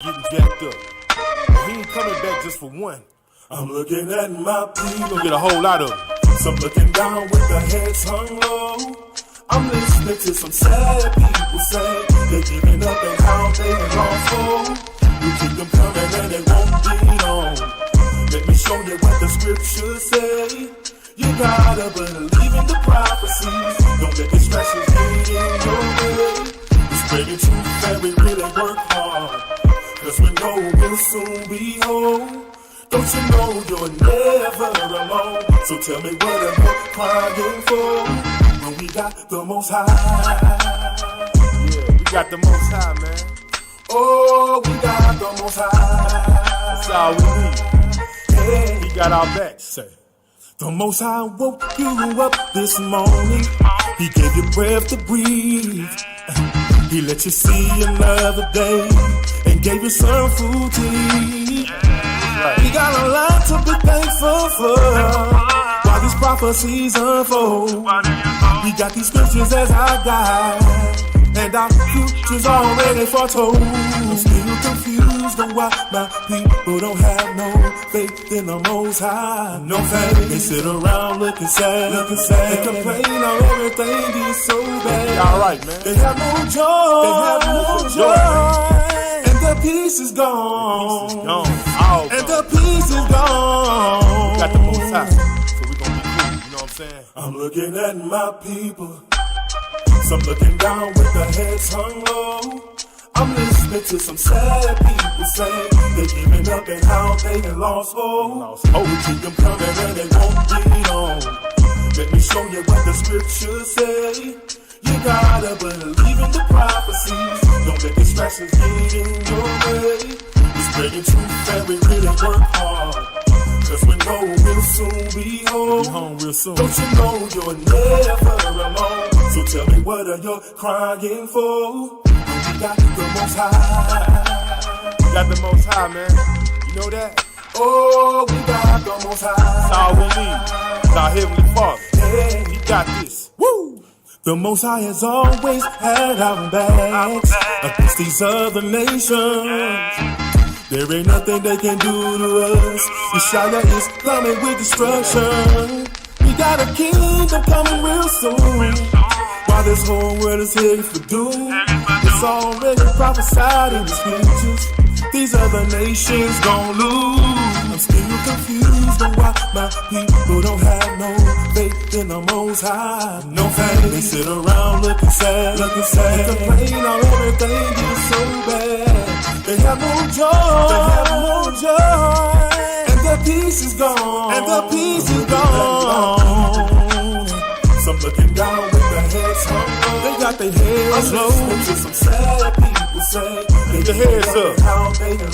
getting jacked up. He ain't coming back just for one. I'm looking at my people. Gonna get a whole lot of them. Some looking down with their heads hung low. I'm listening to some sad people say they're giving up and how they lost hope. You keep them coming and they won't be long. Let me show you what the scriptures say. You gotta believe in the prophecies. Don't let distractions get in your way. Spreading truth and we really work hard, cause we know we'll soon be home. Don't you know you're never alone? So tell me what am I crying for when we got the Most High? Yeah, we got the Most High, man. Oh, we got the Most High. That's all we need. Hey, he got our backs. Say, the Most High woke you up this morning. He gave you breath to breathe. He let you see another day and gave you some food to eat. We got a lot to be thankful for while these prophecies unfold. We got these scriptures as our guide, and our future's already foretold. I'm still confused on why my people don't have no faith in the Most High. No faith. They sit around looking sad, and complain on everything is so bad. Alright, man. They have no joy. They have no joy. And the peace is gone. And the peace is gone. We got the Most High, so we gonna be cool. You know what I'm saying? I'm looking at my people. Some looking down with their heads hung low. I'm listening to some sad people say they're giving up and how they done lost hope. We keep them coming and they won't be long. Let me show you what the scriptures say. You gotta believe in the prophecies. Don't let distractions get in your way. We're spreading truth and we really work hard, cause we know we'll soon be home. We'll be home real soon. Don't you know you're never alone? So tell me what are you crying for? We got the Most High. We got the Most High, man. You know that? Oh, we got the Most High. That's all we need. It's our Heavenly Father. Hey, he got this. Woo! The Most High has always had our backs against these other nations. There ain't nothing they can do to us. Mashayach is coming with destruction. We got a kingdom coming real soon. While this whole world is headed for doom, it's already prophesied in the scriptures. These other nations gon' lose. I'm still confused on why my people don't have no faith in the Most High. No faith. They sit around looking sad, and complain on everything is so bad. They have no joy. And the peace is gone. Some looking down with their heads hung low. They got their heads low. Some sad people say they their heads up. How they done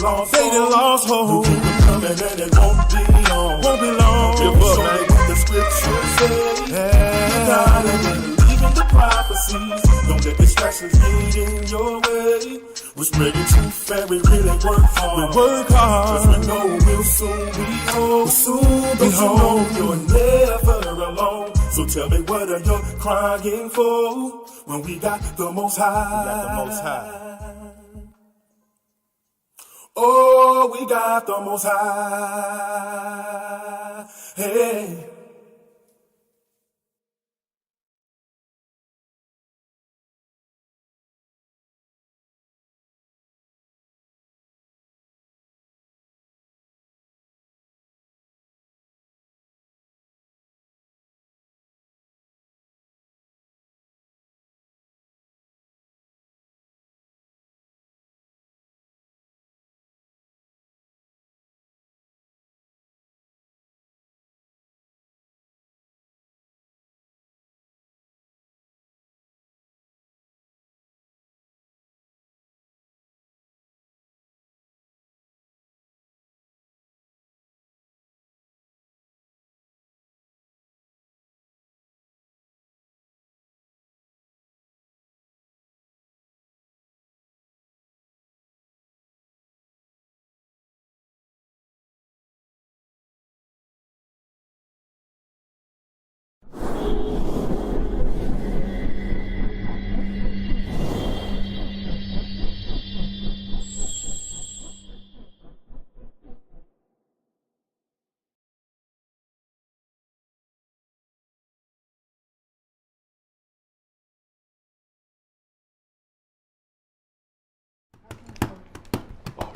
lost hope. They keep coming and it won't be long. Give up, man. What the scriptures say. You gotta believe in the prophecies. Don't let distractions get in your way. We're spreading truth and we really work hard. Cause we know we'll soon be home. Don't you know you're never alone? So tell me what are you crying for when we got the Most High? Oh, we got the Most High. Hey.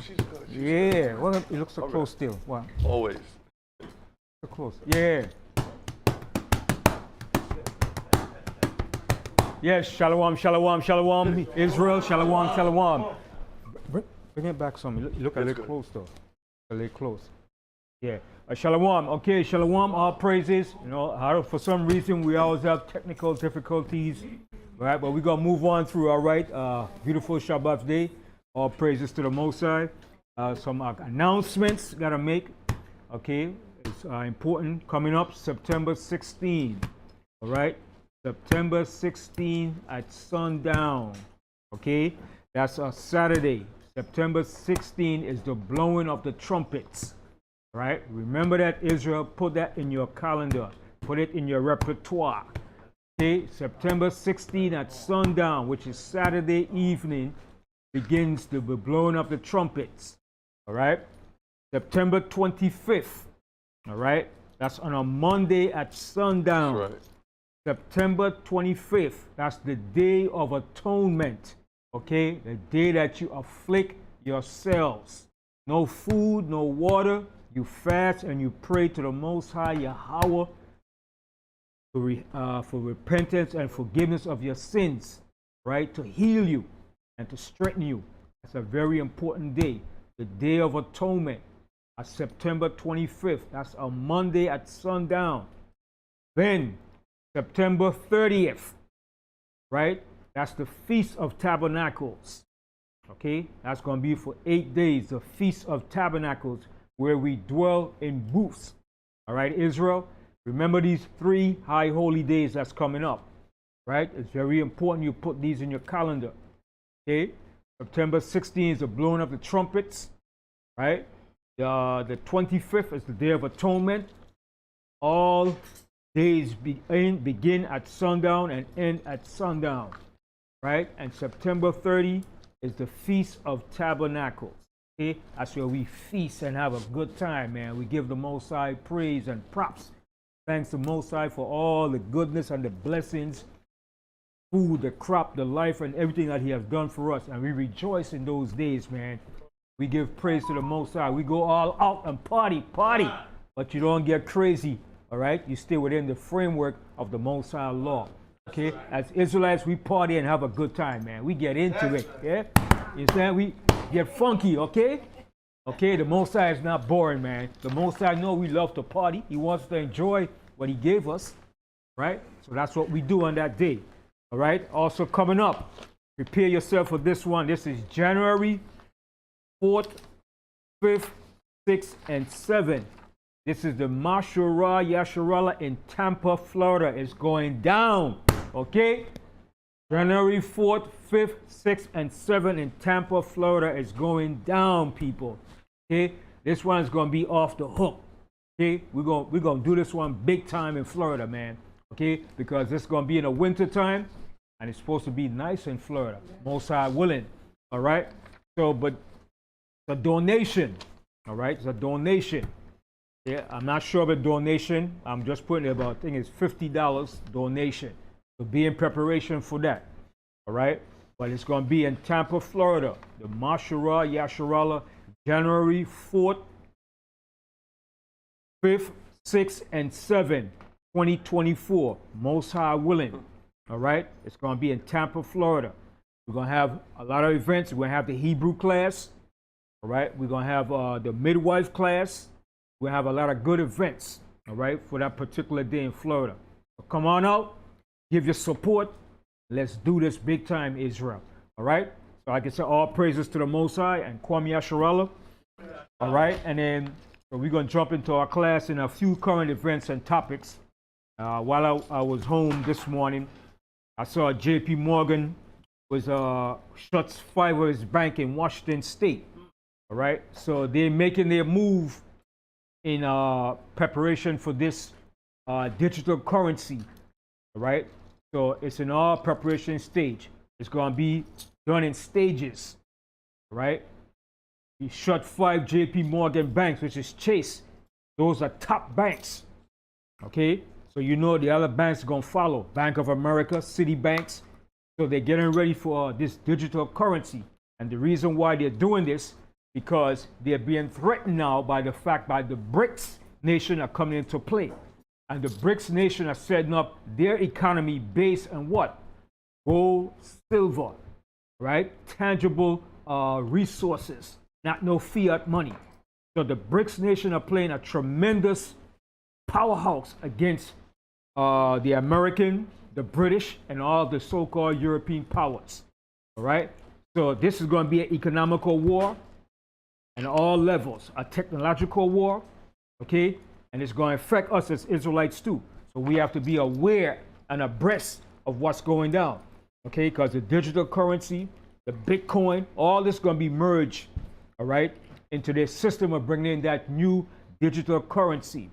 she's good. She's Yeah. good. Well, it looks so close still. Wow. Always. So close. Yeah. Yes, shalom, shalom, shalom. Israel, shalom, shalom. Bring it back some. Look a little close though. A little close. Yeah. Shalom. Okay, shalom. All praises. You know, for some reason we always have technical difficulties. Right, but we're gonna move on through. All right. Beautiful Shabbat day. All praises to the Most High. Some announcements gotta make. Okay, it's important. Coming up September 16. All right. September 16 at sundown. Okay, that's a Saturday. September 16 is the blowing of the trumpets. Right? Remember that, Israel. Put that in your calendar. Put it in your repertoire. Okay, September 16 at sundown, which is Saturday evening, begins the blowing of the trumpets. All right? September 25th. All right? That's on a Monday at sundown. That's right. September 25th, that's the Day of Atonement, okay? The day that you afflict yourselves. No food, no water. You fast and you pray to the Most High Yahweh for repentance and forgiveness of your sins, right? To heal you and to strengthen you. That's a very important day. The Day of Atonement, September 25th. That's a Monday at sundown. Then, September 30th, right? That's the Feast of Tabernacles. Okay? That's going to be for 8 days, the Feast of Tabernacles, where we dwell in booths. All right, Israel? Remember these 3 high holy days that's coming up, right? It's very important you put these in your calendar. Okay? September 16th is the blowing of the trumpets, right? The 25th is the Day of Atonement. All days begin at sundown and end at sundown, right? And September 30 is the Feast of Tabernacles. Okay? That's where we feast and have a good time, man. We give the Most High praise and props. Thanks to Most High for all the goodness and the blessings, food, the crop, the life, and everything that He has done for us. And we rejoice in those days, man. We give praise to the Most High. We go all out and party, but you don't get crazy. All right, you stay within the framework of the Most High law. Okay, as Israelites, we party and have a good time, man. We get into it. Yeah, you understand? We get funky. Okay, the Most High is not boring, man. The Most High know we love to party. He wants to enjoy what He gave us, right? So that's what we do on that day. All right. Also coming up, prepare yourself for this one. This is January 4th, 5th, 6th, and 7th. This is the Mashayach in Tampa, Florida. It's going down, okay? January 4th, 5th, 6th, and 7th in Tampa, Florida is going down, people. Okay? This one is going to be off the hook. Okay? We're going to do this one big time in Florida, man. Okay? Because it's going to be in the winter time, and it's supposed to be nice in Florida. Most High willing. All right? So, but the donation, all right? It's a donation. Yeah, I'm not sure of a donation. I'm just putting it about, I think it's $50 donation. So be in preparation for that. All right? But it's going to be in Tampa, Florida. The Mashayach, January 4th, 5th, 6th, and 7th, 2024. Most High willing. All right? It's going to be in Tampa, Florida. We're going to have a lot of events. We're going to have the Hebrew class. All right? We're going to have the midwife class. We'll have a lot of good events, all right, for that particular day in Florida. So come on out, give your support. Let's do this big time, Israel. All right? So like I said, all praises to the Most High and Kwame Yasharallah. All right? And then so we're going to jump into our class in a few current events and topics. While I was home this morning, I saw J.P. Morgan was shuts 5 of his bank in Washington State. All right? So they're making their move in preparation for this digital currency, all right? So it's in our preparation stage. It's going to be done in stages, right? He shut 5 J.P. Morgan banks, which is Chase. Those are top banks, okay? So you know the other banks are going to follow. Bank of America, Citibanks. So they're getting ready for this digital currency. And the reason why they're doing this, because they're being threatened now by the fact by the BRICS nation are coming into play. And the BRICS nation are setting up their economy based on what? Gold, silver, right? Tangible resources, not no fiat money. So the BRICS nation are playing a tremendous powerhouse against the American, the British, and all the so-called European powers. All right? So this is going to be an economical war at all levels, a technological war, okay? And it's going to affect us as Israelites too. So we have to be aware and abreast of what's going down, okay? Because the digital currency, the Bitcoin, all this is going to be merged, all right, into their system of bringing in that new digital currency,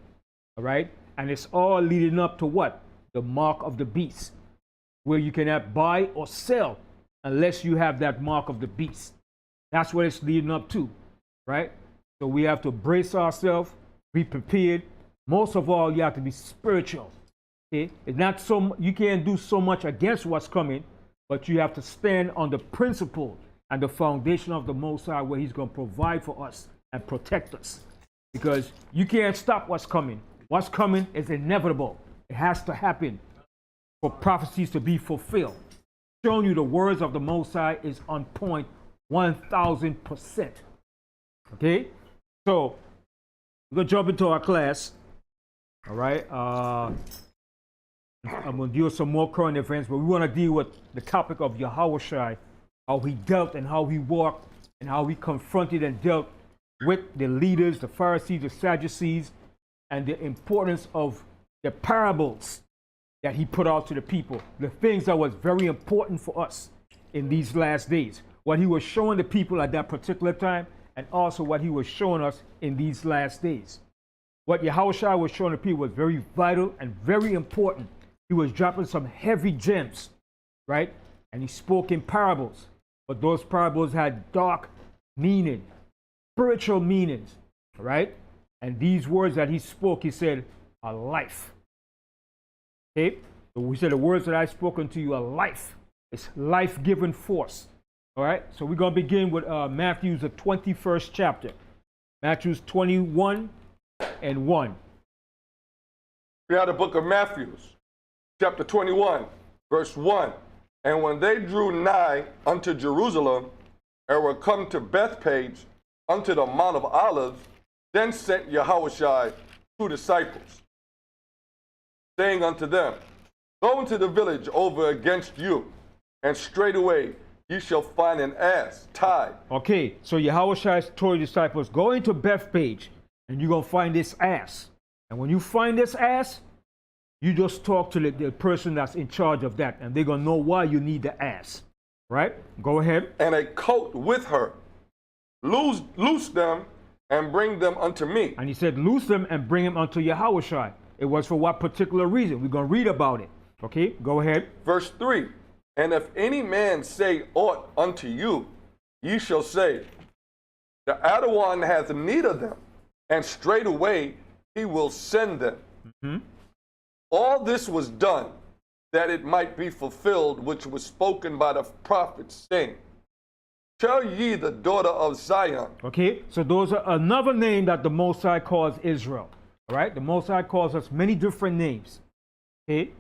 all right? And it's all leading up to what? The mark of the beast, where you cannot buy or sell unless you have that mark of the beast. That's what it's leading up to, right? So we have to brace ourselves, be prepared. Most of all, you have to be spiritual. Okay? It's not so you can't do so much against what's coming, but you have to stand on the principle and the foundation of the Most High, where He's going to provide for us and protect us. Because you can't stop what's coming. What's coming is inevitable. It has to happen for prophecies to be fulfilled. Showing you the words of the Most High is on point 1,000%. Okay? So, we're going to jump into our class. All right? I'm going to deal with some more current events, but we want to deal with the topic of Yahawashi, how he dealt and how he walked and how he confronted and dealt with the leaders, the Pharisees, the Sadducees, and the importance of the parables that he put out to the people, the things that was very important for us in these last days, what he was showing the people at that particular time, and also what he was showing us in these last days. What Yahawashi was showing the people was very vital and very important. He was dropping some heavy gems, right? And he spoke in parables, but those parables had dark meaning, spiritual meanings, right? And these words that he spoke, he said, are life. Okay? So we said the words that I spoke unto you are life. It's life-giving force. All right? So we're going to begin with Matthew's the 21st chapter. Matthew's 21 and 1. We have the book of Matthew, chapter 21, verse 1. And when they drew nigh unto Jerusalem, and were come to Bethpage, unto the Mount of Olives, then sent Yahawashi 2 disciples, saying unto them, Go into the village over against you, and straightway ye shall find an ass tied. Okay, so Yahawashi told his disciples, go into Bethpage, and you're going to find this ass. And when you find this ass, you just talk to the person that's in charge of that, and they're going to know why you need the ass. Right? Go ahead. And a coat with her. Loose them and bring them unto me. And he said, loose them and bring them unto Yahawashi. It was for what particular reason? We're going to read about it. Okay, go ahead. Verse 3. And if any man say aught unto you, ye shall say, The Adawan hath need of them, and straightway he will send them. Mm-hmm. All this was done, that it might be fulfilled, which was spoken by the prophets, saying, Tell ye the daughter of Zion. Okay, so those are another name that the Most High calls Israel. All right, the Most High calls us many different names. Okay,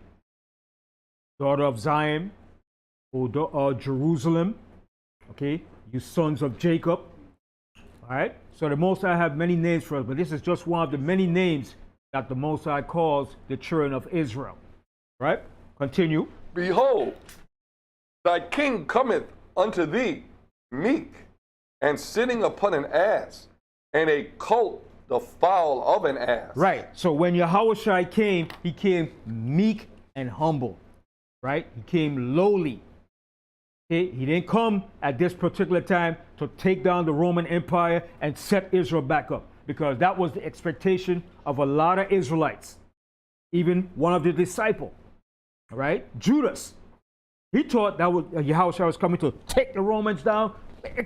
daughter of Zion, or Jerusalem. Okay, you sons of Jacob. All right, so the Most High have many names for us, but this is just one of the many names that the Most High calls the children of Israel. All right, continue. Behold, thy king cometh unto thee, meek, and sitting upon an ass, and a colt the fowl of an ass. Right. So when Yahawashi came, he came meek and humble. Right? He came lowly. Okay? He didn't come at this particular time to take down the Roman Empire and set Israel back up, because that was the expectation of a lot of Israelites. Even one of the disciples. All right? Judas. He thought that Yahawashi was coming to take the Romans down,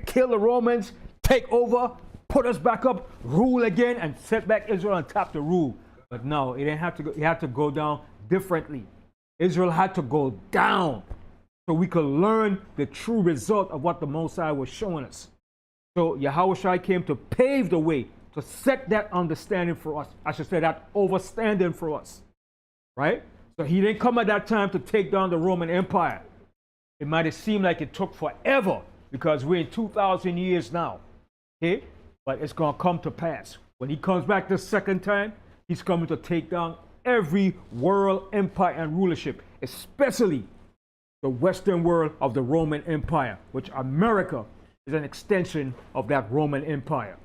kill the Romans, take over, put us back up, rule again, and set back Israel on top to rule. But no, it didn't have to go. It had to go down differently. Israel had to go down so we could learn the true result of what the Most High was showing us. So Yahawashi came to pave the way, to set that understanding for us. I should say that overstanding for us, right? So he didn't come at that time to take down the Roman Empire. It might have seemed like it took forever because we're in 2,000 years now, okay? But it's going to come to pass. When he comes back the second time, he's coming to take down every world empire and rulership, especially the Western world of the Roman Empire, which America is an extension of that Roman Empire.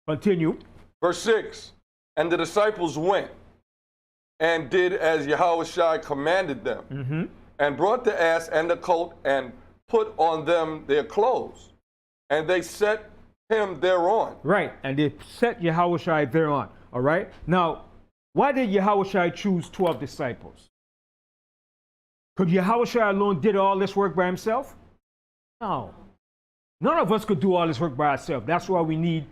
Continue. Verse 6, and the disciples went and did as Yahawashi commanded them, and brought the ass and the colt and put on them their clothes, and they set him thereon. Right, and they set Yahawashi thereon, all right? Now, why did Yahawashi choose 12 disciples? Could Yahawashi alone did all this work by himself? No. None of us could do all this work by ourselves. That's why we need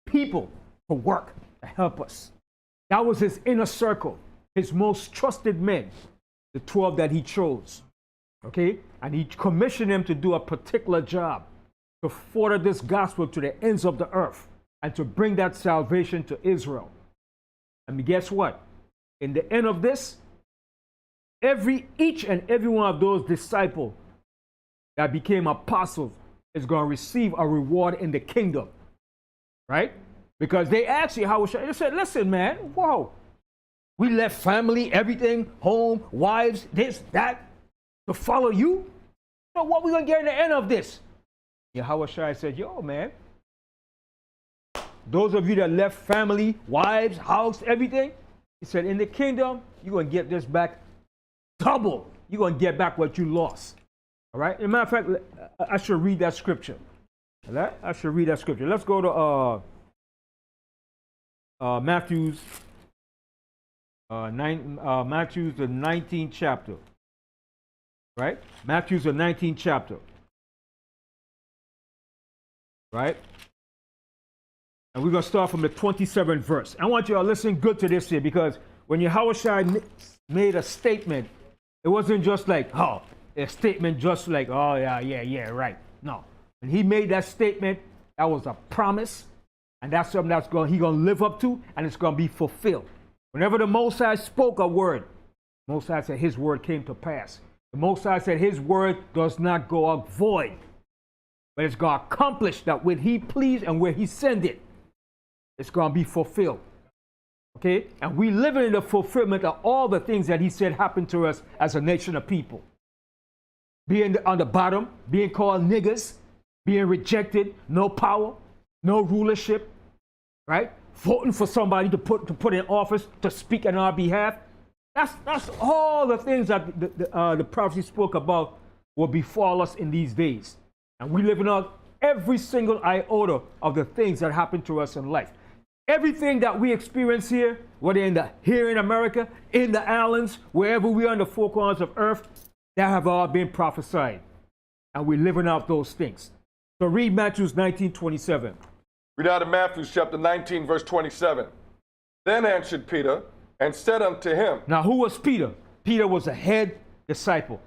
people to work to help us. That was his inner circle, his most trusted men, the 12 that he chose. Okay? And he commissioned them to do a particular job, to further this gospel to the ends of the earth and to bring that salvation to Israel. And guess what? In the end of this, each and every one of those disciples that became apostles is going to receive a reward in the kingdom. Right? Because they asked Yahawashi, they said, listen, man, whoa. We left family, everything, home, wives, this, that, to follow you? So what we going to get in the end of this? Yahawashi said, yo, man, those of you that left family, wives, house, everything, he said, in the kingdom, you're going to get this back double. You're going to get back what you lost. All right? As a matter of fact, I should read that scripture. All right? I should read that scripture. Let's go to Matthew's the 19th chapter. Right? Matthew's the 19th chapter. Right? And we're going to start from the 27th verse. I want you to listen good to this here, because when Yahawashi made a statement, it wasn't just like, oh, a statement just like, oh, yeah, right. No. When he made that statement, that was a promise, and that's something that's he's going to live up to, and it's going to be fulfilled. Whenever the Most High spoke a word, the Most High said his word came to pass. The Most High said his word does not go out void, but it's going to accomplish that when he pleased and where he sent it, it's going to be fulfilled. Okay? And we live in the fulfillment of all the things that he said happened to us as a nation of people. Being on the bottom, being called niggers, being rejected, no power, no rulership, right? Voting for somebody to put in office to speak on our behalf. That's all the things that the prophecy spoke about will befall us in these days. And we live in every single iota of the things that happen to us in life. Everything that we experience here, whether here in America, in the islands, wherever we are in the four corners of earth, that have all been prophesied. And we're living out those things. So read Matthew 19:27. Read out of Matthew chapter 19, verse 27. Then answered Peter and said unto him. Now who was Peter? Peter was a head disciple.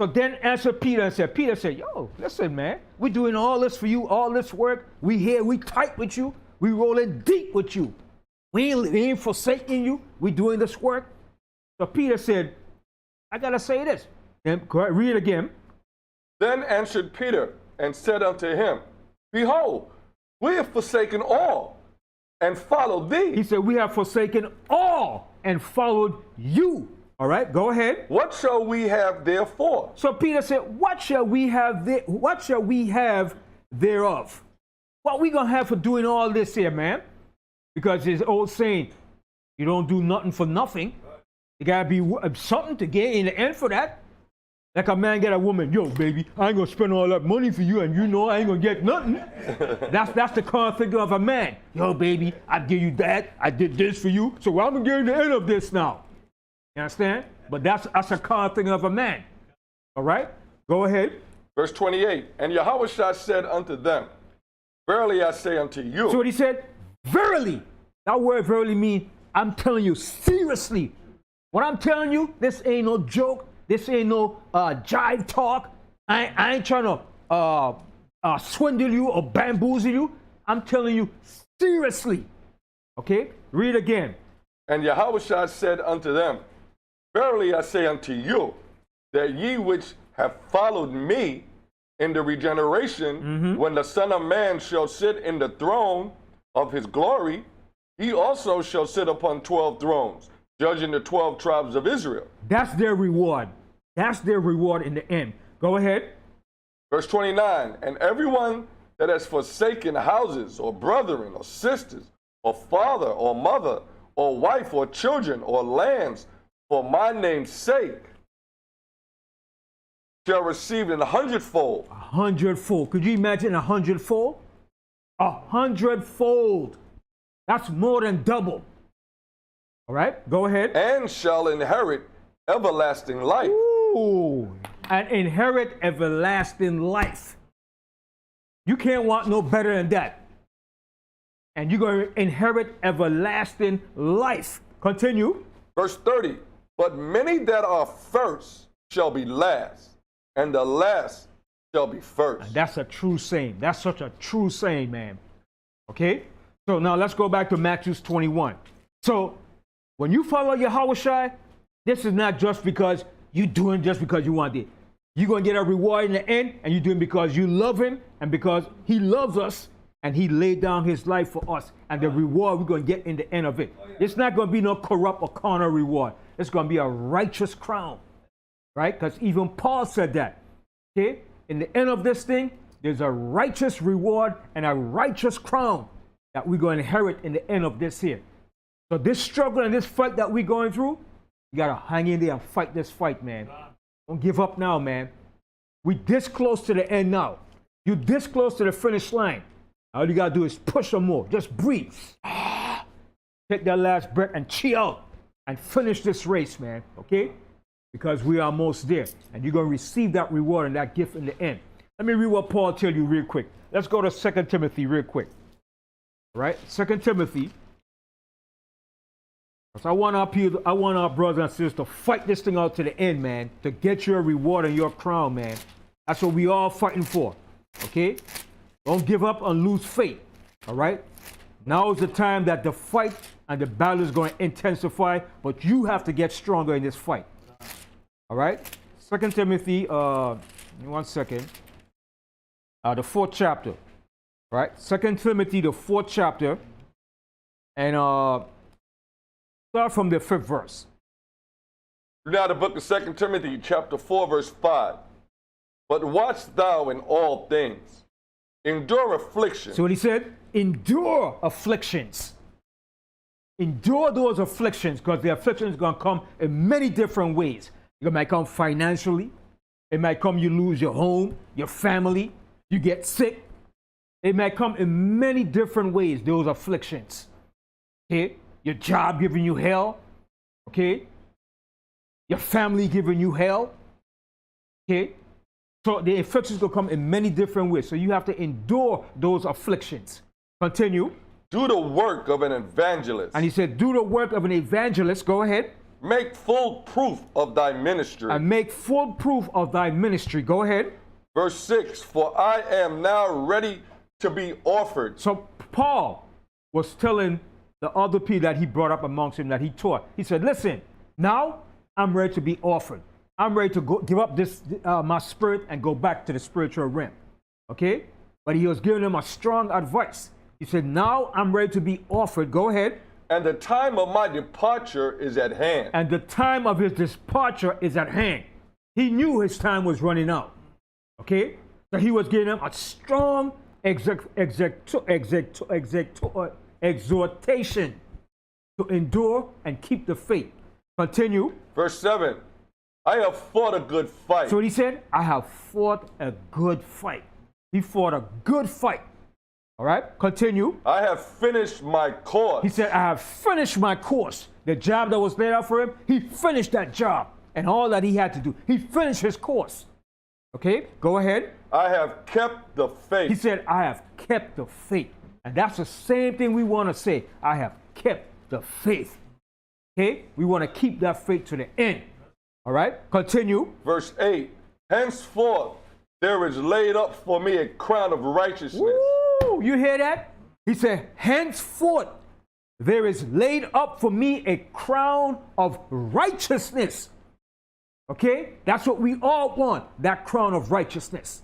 So then answered Peter and said, Peter said, yo, listen, man, we're doing all this for you, all this work. We here, we tight with you. We rolling deep with you. We ain't forsaking you. We doing this work. So Peter said, I got to say this. Then read it again. Then answered Peter and said unto him, behold, we have forsaken all and followed thee. He said, we have forsaken all and followed you. All right, go ahead. What shall we have therefore? So Peter said, what shall we have thereof? What we gonna have for doing all this here, man? Because his old saying, you don't do nothing for nothing. You gotta be something to get in the end for that. Like a man get a woman, yo, baby, I ain't gonna spend all that money for you, and you know I ain't gonna get nothing. That's the current figure of a man. Yo, baby, I give you that. I did this for you, so I'm gonna get in the end of this now. You understand? But that's a current figure of a man. All right, go ahead. Verse 28. And Yahawashi said unto them, verily I say unto you. So what he said, verily. That word verily means, I'm telling you seriously. What I'm telling you, this ain't no joke. This ain't no jive talk. I ain't trying to swindle you or bamboozle you. I'm telling you seriously. Okay, read again. And Yahawashi said unto them, Verily I say unto you, that ye which have followed me in the regeneration, when the Son of Man shall sit in the throne of his glory, he also shall sit upon 12 thrones, judging the 12 tribes of Israel. That's their reward. That's their reward in the end. Go ahead. Verse 29, and everyone that has forsaken houses, or brethren, or sisters, or father, or mother, or wife, or children, or lands, for my name's sake, shall receive an 100-fold. 100-fold. Could you imagine 100-fold? 100-fold. That's more than double. All right, go ahead. And shall inherit everlasting life. Ooh, and inherit everlasting life. You can't want no better than that. And you're going to inherit everlasting life. Continue. Verse 30, but many that are first shall be last, and the last shall be first. And that's a true saying. That's such a true saying, man. Okay? So now let's go back to Matthew 21. So when you follow Yahawashi, this is not just because you're doing just because you want it. You're going to get a reward in the end, and you're doing it because you love him and because he loves us and he laid down his life for us. And the reward we're going to get in the end of it. It's not going to be no corrupt or carnal reward. It's going to be a righteous crown. Right? Because even Paul said that. Okay? In the end of this thing, there's a righteous reward and a righteous crown that we're going to inherit in the end of this here. So this struggle and this fight that we're going through, you got to hang in there and fight this fight, man. Don't give up now, man. We're this close to the end now. You're this close to the finish line. All you got to do is push some more. Just breathe. Take that last breath and chill out and finish this race, man. Okay? Because we are almost there. And you're going to receive that reward and that gift in the end. Let me read what Paul tells you real quick. Let's go to 2 Timothy real quick. All right? 2 Timothy. So I want our brothers and sisters to fight this thing out to the end, man. To get your reward and your crown, man. That's what we all fighting for. Okay? Don't give up and lose faith. All right? Now is the time that the fight and the battle is going to intensify, but you have to get stronger in this fight. All right? 2 Timothy, 1 second. The 4th chapter. All right? 2 Timothy, the 4th chapter. And start from the 5th verse. Now the book of 2 Timothy, chapter 4, verse 5. But watch thou in all things. Endure affliction. So what he said? Endure afflictions. Endure those afflictions, because the affliction is going to come in many different ways. It might come financially. It might come you lose your home, your family, you get sick. It might come in many different ways, those afflictions. Okay? Your job giving you hell. Okay? Your family giving you hell. Okay? So the afflictions will come in many different ways. So you have to endure those afflictions. Continue. Do the work of an evangelist. And he said, do the work of an evangelist. Go ahead. Make full proof of thy ministry. And make full proof of thy ministry. Go ahead. Verse 6, for I am now ready to be offered. So Paul was telling the other people that he brought up amongst him that he taught. He said, listen, now I'm ready to be offered. I'm ready to go, give up this my spirit and go back to the spiritual realm. Okay? But he was giving them a strong advice. He said, now I'm ready to be offered. Go ahead. And the time of my departure is at hand. And the time of his departure is at hand. He knew his time was running out. Okay? So he was giving them a strong exhortation to endure and keep the faith. Continue. Verse 7, I have fought a good fight. So he said, I have fought a good fight. He fought a good fight. All right, continue. I have finished my course. He said, I have finished my course. The job that was laid out for him, he finished that job. And all that he had to do, he finished his course. Okay, go ahead. I have kept the faith. He said, I have kept the faith. And that's the same thing we want to say. I have kept the faith. Okay, we want to keep that faith to the end. All right, continue. Verse 8, henceforth there is laid up for me a crown of righteousness. Woo! You hear that? He said, henceforth, there is laid up for me a crown of righteousness. Okay? That's what we all want, that crown of righteousness.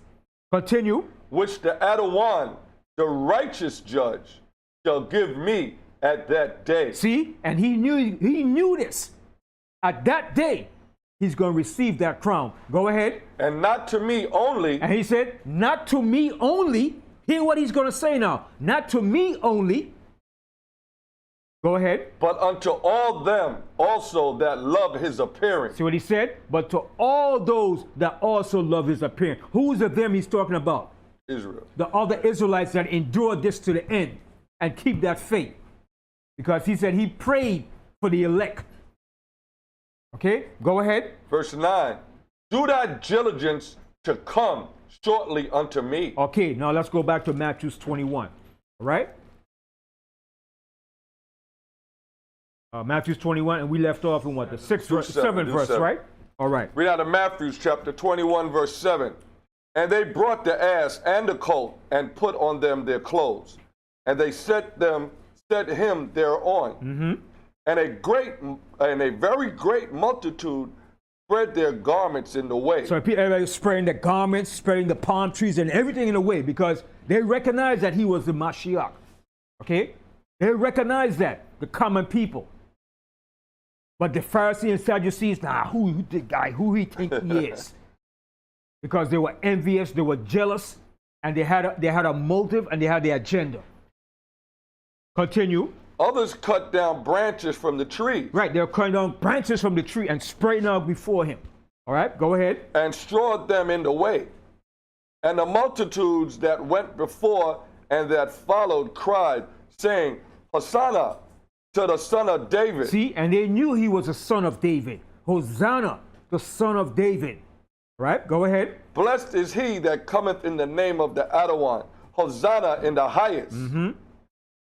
Continue. Which the Adawan, the righteous judge, shall give me at that day. See? And he knew this. At that day, he's going to receive that crown. Go ahead. And not to me only. And he said, not to me only. Hear what he's going to say now. Not to me only. Go ahead. But unto all them also that love his appearing. See what he said? But to all those that also love his appearing. Who's the them he's talking about? Israel. The other Israelites that endured this to the end and keep that faith. Because he said he prayed for the elect. Okay, go ahead. Verse 9. Do thy diligence to come shortly unto me. Okay, now let's go back to Matthew 21. All right? Matthew 21, and we left off in what? The 7th verse, right? All right. Read out of Matthew chapter 21, verse 7. And they brought the ass and the colt and put on them their clothes. And they set him thereon. Mm-hmm. And a very great multitude spread their garments in the way. So everybody was spreading the garments, spreading the palm trees and everything in the way because they recognized that he was the Mashayach. Okay? They recognized that, the common people. But the Pharisees and Sadducees, who the guy, who he think he is? Because they were envious, they were jealous, and they had a motive and they had their agenda. Continue. Others cut down branches from the tree. Right, they were cutting down branches from the tree and spraying out before him. All right, go ahead. And strawed them in the way. And the multitudes that went before and that followed cried, saying, Hosanna to the son of David. See, and they knew he was a son of David. Hosanna, the son of David. Right, go ahead. Blessed is he that cometh in the name of the Adawan. Hosanna in the highest. Mm-hmm.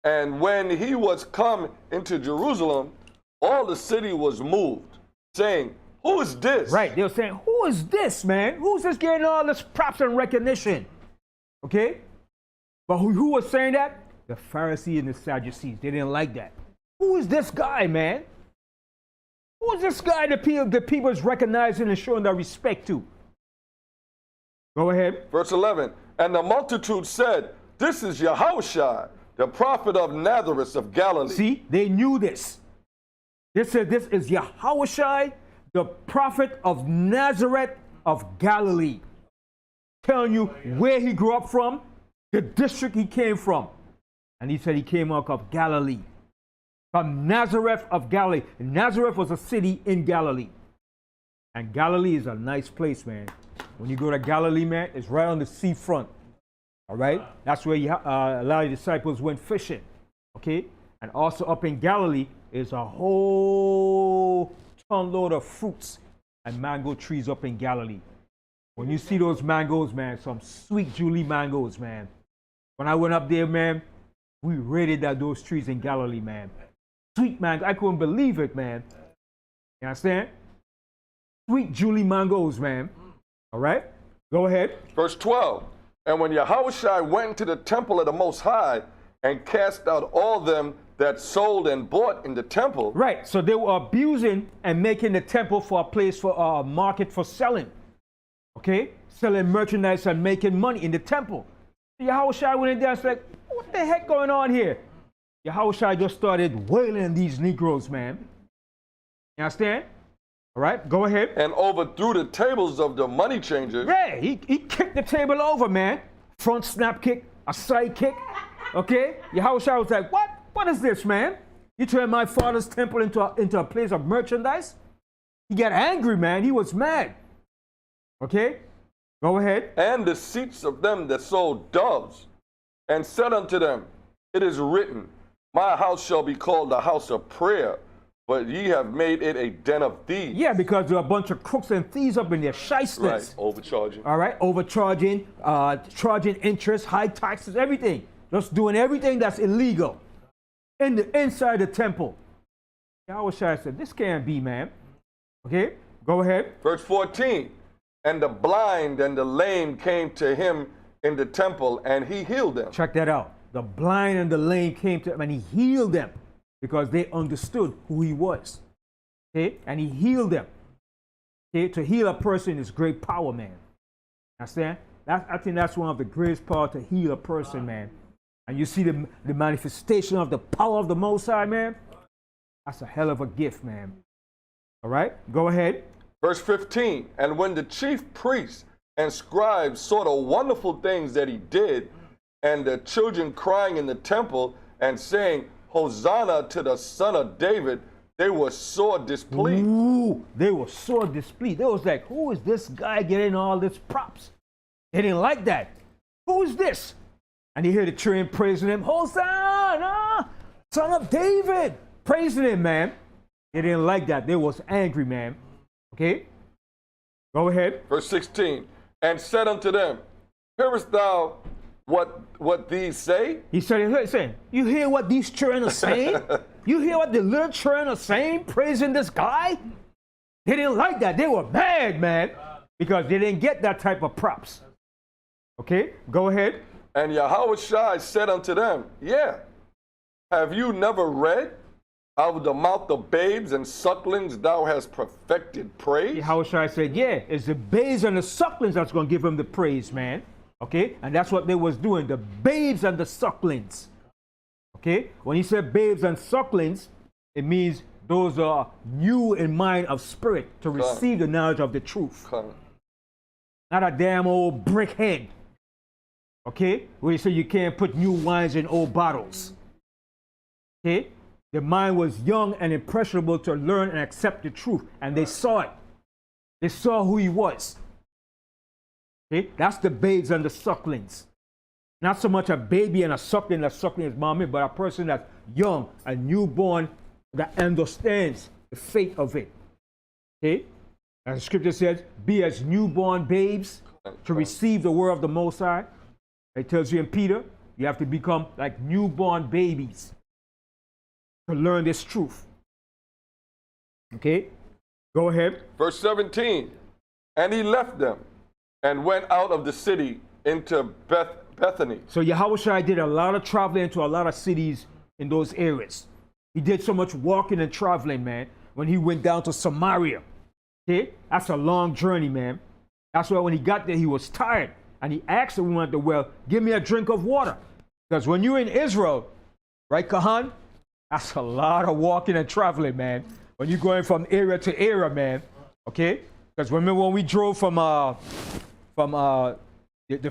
And when he was come into Jerusalem, all the city was moved, saying, who is this? Right, they were saying, who is this, man? Who's this getting all this props and recognition? Okay? But who was saying that? The Pharisees and the Sadducees. They didn't like that. Who is this guy, man? Who is this guy the people is recognizing and showing their respect to? Go ahead. Verse 11. And the multitude said, this is Yahawashi, the prophet of Nazareth of Galilee. See, they knew this. They said, this is Yahawashi, the prophet of Nazareth of Galilee. Telling you where he grew up from, the district he came from. And he said he came out of Galilee. From Nazareth of Galilee. Nazareth was a city in Galilee. And Galilee is a nice place, man. When you go to Galilee, man, it's right on the seafront. All right? That's where a lot of disciples went fishing. Okay? And also up in Galilee is a whole ton load of fruits and mango trees up in Galilee. When you see those mangoes, man, some sweet Julie mangoes, man. When I went up there, man, we raided those trees in Galilee, man. Sweet mango. I couldn't believe it, man. You understand? Sweet Julie mangoes, man. All right? Go ahead. Verse 12. And when Yahawashi went into the temple of the Most High and cast out all them that sold and bought in the temple. Right. So they were abusing and making the temple for a place for a market for selling. Okay? Selling merchandise and making money in the temple. Yahawashi went in there and said, what the heck going on here? Yahawashi just started wailing these Negroes, man. You understand? All right, go ahead. And overthrew the tables of the money changers. Yeah, he kicked the table over, man. Front snap kick, a side kick. Okay? Yahawashi was like, what? What is this, man? You turned my father's temple into a place of merchandise? He got angry, man. He was mad. Okay? Go ahead. And the seats of them that sold doves, and said unto them, it is written, my house shall be called the house of prayer, but ye have made it a den of thieves. Yeah, because there are a bunch of crooks and thieves up in there, shysters. Right, overcharging. All right, overcharging, charging interest, high taxes, everything. Just doing everything that's illegal inside the temple. Yahawashi said, this can't be, man. Okay, go ahead. Verse 14. And the blind and the lame came to him in the temple, and he healed them. Check that out. The blind and the lame came to him, and he healed them because they understood who he was. Okay? And he healed them. Okay? To heal a person is great power, man. Understand? I think that's one of the greatest power to heal a person, man. And you see the manifestation of the power of the Most High, man. That's a hell of a gift, man. All right? Go ahead. Verse 15, and when the chief priests and scribes saw the wonderful things that he did, and the children crying in the temple and saying, Hosanna to the Son of David, they were sore displeased. Ooh, they were sore displeased. They was like, who is this guy getting all this props? They didn't like that. Who is this? And you hear the children praising him, Hosanna, Son of David, praising him, man. They didn't like that. They was angry, man. Okay? Go ahead. Verse 16, and said unto them, hearest thou what these say? He said, listen, you hear what these children are saying? You hear what the little children are saying, praising this guy? They didn't like that. They were mad, man, because they didn't get that type of props. Okay, go ahead. And Yahawashi said unto them, yeah, have you never read, out of the mouth of babes and sucklings thou hast perfected praise? Yahawashi said, yeah, it's the babes and the sucklings that's going to give him the praise, man. Okay, and that's what they was doing, the babes and the sucklings. Okay, when he said babes and sucklings, it means those are new in mind of spirit to receive the knowledge of the truth. Not a damn old brickhead. Okay, where you say you can't put new wines in old bottles. Okay, the mind was young and impressionable to learn and accept the truth, and they saw it. They saw who he was. Okay, that's the babes and the sucklings. Not so much a baby and a suckling is mommy, but a person that's young, a newborn that understands the fate of it. Okay, as the scripture says, be as newborn babes to receive the word of the Most High. It tells you in Peter, you have to become like newborn babies to learn this truth. Okay, go ahead. Verse 17, and he left them and went out of the city into Bethany. So Yahawashi did a lot of traveling into a lot of cities in those areas. He did so much walking and traveling, man, when he went down to Samaria. Okay, that's a long journey, man. That's why when he got there, he was tired. And he asked the woman at the well, give me a drink of water. Because when you're in Israel, right, Kahan, that's a lot of walking and traveling, man. When you're going from area to area, man. Okay? Because remember when we drove from the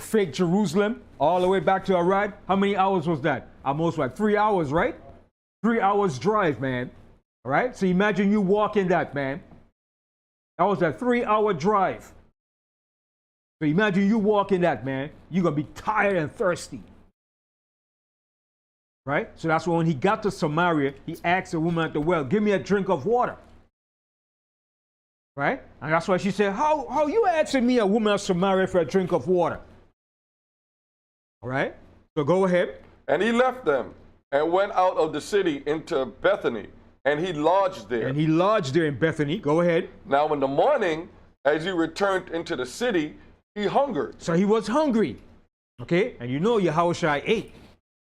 fake Jerusalem all the way back to Arad? How many hours was that? Almost like 3 hours, right? 3 hours drive, man. All right? So imagine you walking that, man. That was a 3-hour drive. So imagine you walking that, man. You're going to be tired and thirsty. Right? So that's why when he got to Samaria, he asked the woman at the well, give me a drink of water. Right? And that's why she said, how you asking me, a woman of Samaria, for a drink of water? All right? So go ahead. And he left them and went out of the city into Bethany, and he lodged there. And he lodged there in Bethany. Go ahead. Now in the morning, as he returned into the city, he hungered. So he was hungry. Okay? And you know Yahawashi ate.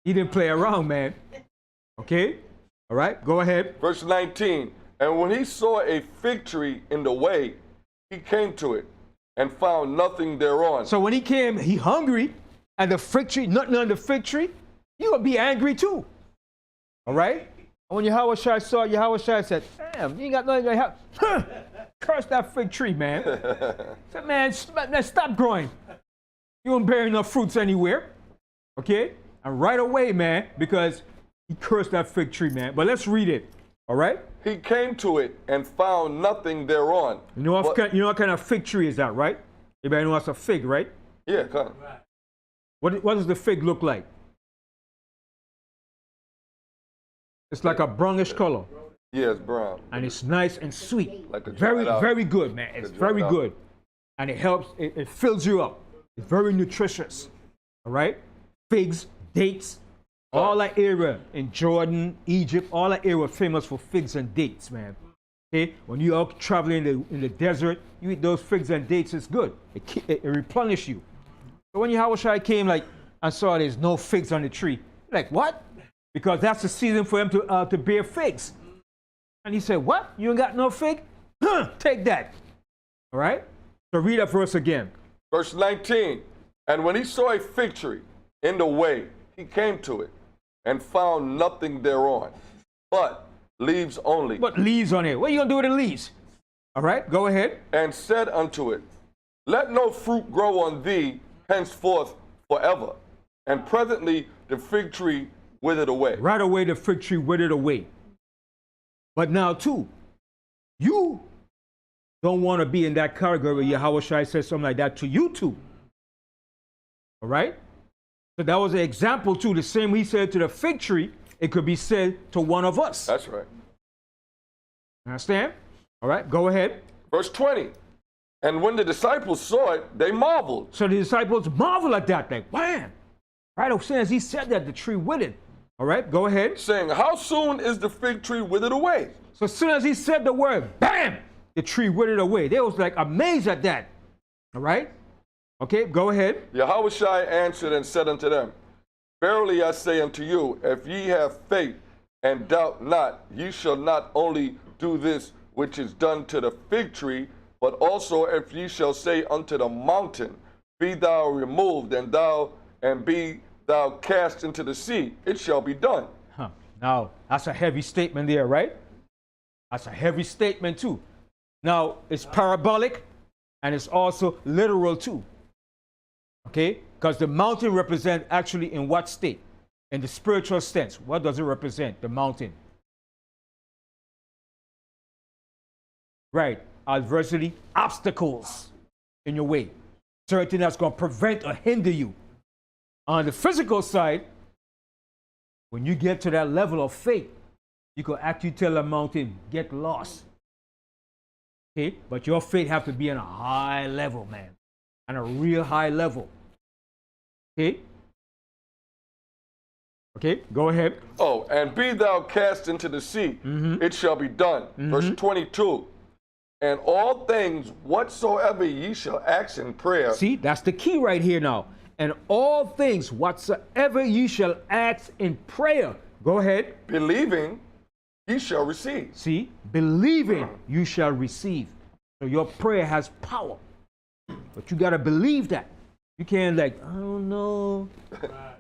He didn't play around, man. Okay? All right? Go ahead. Verse 19. And when he saw a fig tree in the way, he came to it and found nothing thereon. So when he came, he hungry, and the fig tree, nothing on the fig tree, you're going to be angry too. All right? And when Yahawashi saw, Yahawashi said, damn, you ain't got nothing to help. Curse that fig tree, man. Said, man, stop growing. You won't bear enough fruits anywhere. Okay? And right away, man, because he cursed that fig tree, man. But let's read it. All right? He came to it and found nothing thereon. You know what kind of fig tree is that, right? Everybody knows that's a fig, right? Yeah, kind of. What does the fig look like? It's like a brownish color. Yeah, it's brown. And it's nice and sweet. Like a very good, man. It's very good. And it helps, it fills you up. It's very nutritious. All right? Figs, dates, all that area in Jordan, Egypt, all that area famous for figs and dates, man. Okay, when you are traveling in the desert, you eat those figs and dates. It's good. It replenishes you. But when Yahawashi came and saw there's no figs on the tree, like what? Because that's the season for him to bear figs. And he said, "What? You ain't got no fig? Huh, take that." All right. So read that verse again. Verse 19. And when he saw a fig tree in the way, he came to it and found nothing thereon, but leaves only. What leaves on it? What are you gonna do with the leaves? All right, go ahead. And said unto it, Let no fruit grow on thee henceforth forever. And presently the fig tree withered away. Right away the fig tree withered away. But now too, you don't want to be in that category where Yahawashi says something like that to you too. All right? So that was an example too. The same he said to the fig tree, it could be said to one of us. That's right. Understand? All right, go ahead. Verse 20. And when the disciples saw it, they marveled. So the disciples marvel at that thing. Wham! Right as soon as he said that, the tree withered. All right, go ahead. Saying, How soon is the fig tree withered away? So as soon as he said the word, bam! The tree withered away. They was like amazed at that. All right? Okay, go ahead. Yahawashi answered and said unto them, Verily I say unto you, if ye have faith and doubt not, ye shall not only do this which is done to the fig tree, but also if ye shall say unto the mountain, Be thou removed, and be thou cast into the sea, it shall be done. Huh. Now, that's a heavy statement there, right? That's a heavy statement too. Now, it's parabolic and it's also literal too. Okay? Because the mountain represents actually in what state? In the spiritual sense. What does it represent, the mountain? Right. Adversity, obstacles in your way. Certain that's going to prevent or hinder you. On the physical side, when you get to that level of faith, you can actually tell a mountain, get lost. Okay? But your faith have to be on a high level, man. On a real high level. Okay? Okay, go ahead. Oh, and be thou cast into the sea, it shall be done. Verse 22. And all things whatsoever ye shall ask in prayer. See, that's the key right here now. And all things whatsoever ye shall ask in prayer. Go ahead. Believing, ye shall receive. See, believing you shall receive. So your prayer has power. But you got to believe that. You can't like, I don't know,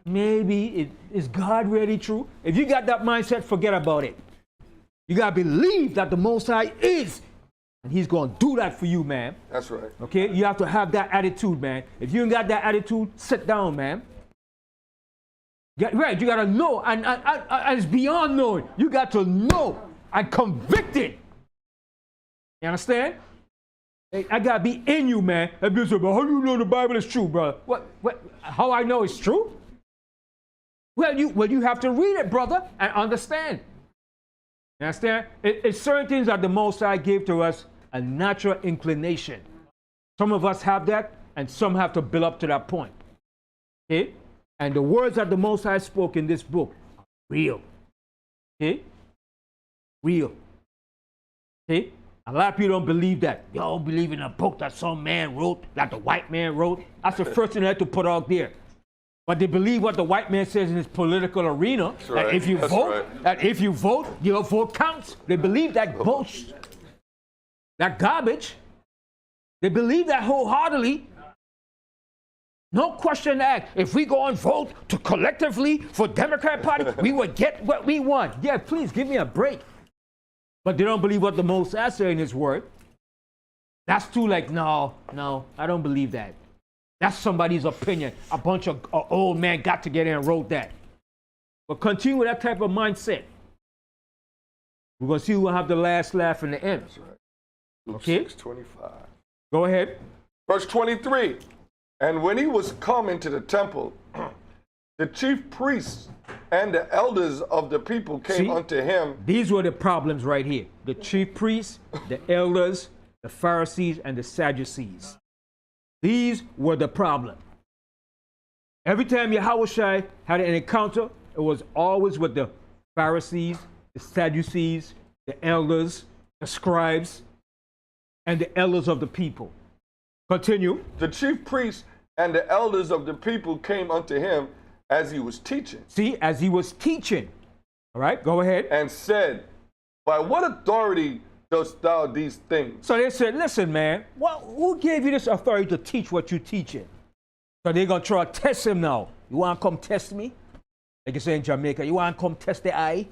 maybe, is God really true? If you got that mindset, forget about it. You got to believe that the Most High is. And he's going to do that for you, man. That's right. Okay? You have to have that attitude, man. If you ain't got that attitude, sit down, man. Right, you got to know. And it's beyond knowing. You got to know and convicted. You understand? I got to be in you, man. And people say, but how do you know the Bible is true, brother? What? How I know it's true? Well, you have to read it, brother, and understand. You understand? It's certain things that the Most High gave to us a natural inclination. Some of us have that, and some have to build up to that point. Okay? And the words that the Most High spoke in this book are real. Okay? Real. Okay? A lot of people don't believe that. Y'all believe in a book that some man wrote, that the white man wrote. That's the first thing they have to put out there. But they believe what the white man says in his political arena. That's right. That if you vote, your vote counts. They believe that bullshit, that garbage. They believe that wholeheartedly. No question asked. If we go and vote to collectively for Democrat Party, we would get what we want. Yeah, please give me a break. But they don't believe what the Most High said in his word. That's too like, no, I don't believe that. That's somebody's opinion. A bunch of old men got together and wrote that. But continue with that type of mindset. We're going to see who will have the last laugh in the end. That's right. Luke Okay. 6:25. Go ahead. Verse 23. And when he was come into the temple, the chief priests and the elders of the people came unto him. These were the problems right here. The chief priests, the elders, the Pharisees, and the Sadducees. These were the problem. Every time Yahawashi had an encounter, it was always with the Pharisees, the Sadducees, the elders, the scribes, and the elders of the people. Continue. The chief priests and the elders of the people came unto him as he was teaching. See, as he was teaching. All right, go ahead. And said, by what authority dost thou these things? So they said, listen, man, who gave you this authority to teach what you're teaching? So they're going to try to test him now. You want to come test me? Like you say in Jamaica, you want to come test the eye?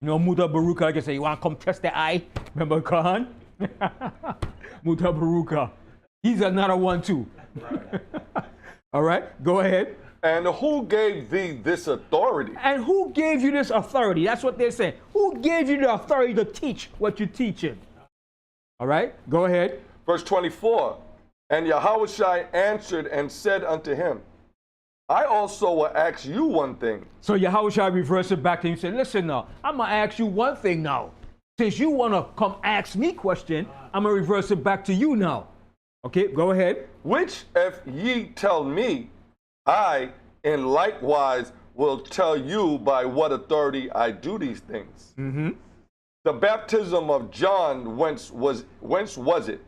You know, Muta Baruka, like you say, you want to come test the eye? Remember Khan? Muta Baruka. He's another one too. All right, go ahead. And who gave thee this authority? And who gave you this authority? That's what they're saying. Who gave you the authority to teach what you're teaching? All right, go ahead. Verse 24. And Yahawashi answered and said unto him, I also will ask you one thing. So Yahawashi reversed it back to him and said, listen now, I'm going to ask you one thing now. Since you want to come ask me question, I'm going to reverse it back to you now. Okay, go ahead. Which if ye tell me, I in likewise will tell you by what authority I do these things. Mm-hmm. The baptism of John, whence was it?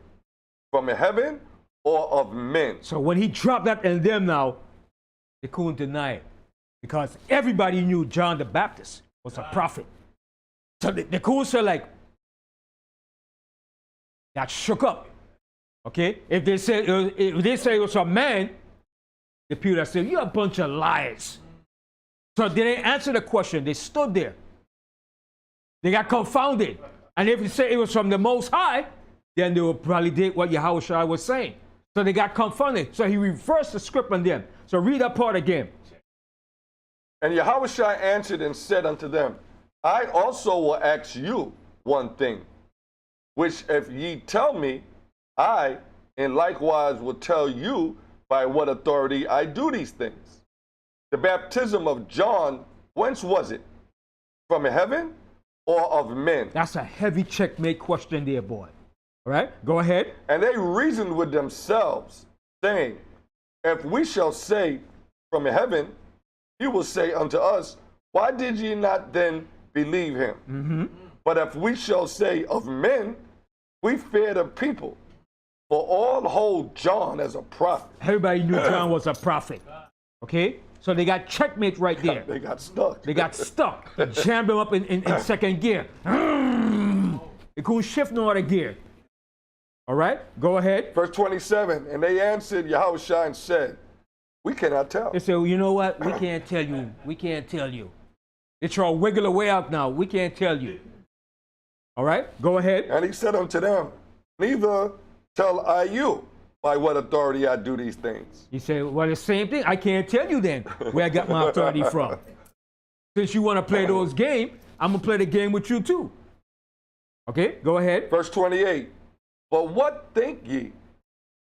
From heaven or of men? So when he dropped that in them now, they couldn't deny it. Because everybody knew John the Baptist was a prophet. So they couldn't say like, that shook up. Okay? If they say it was a man, the people that said, you're a bunch of liars. So they didn't answer the question. They stood there. They got confounded. And if you say it was from the Most High, then they would validate what Yahawashi was saying. So they got confounded. So he reversed the script on them. So read that part again. And Yahawashi answered and said unto them, I also will ask you one thing, which if ye tell me, I in likewise will tell you by what authority I do these things. The baptism of John, whence was it? From heaven or of men? That's a heavy checkmate question there, boy. All right, go ahead. And they reasoned with themselves, saying, if we shall say from heaven, he will say unto us, why did ye not then believe him? Mm-hmm. But if we shall say of men, we fear the people, for all hold John as a prophet. Everybody knew John was a prophet. Okay? So they got checkmate right there. They got stuck. They got stuck. They jammed them up in second gear. They couldn't shift no other gear. All right? Go ahead. Verse 27, and they answered Yahawashi and said, we cannot tell. They said, well, you know what? We can't tell you. We can't tell you. They try to wiggle a way out now. We can't tell you. All right? Go ahead. And he said unto them, neither tell I you by what authority I do these things. You say, well, the same thing. I can't tell you then where I got my authority from. Since you want to play those games, I'm going to play the game with you too. Okay? Go ahead. Verse 28, but what think ye?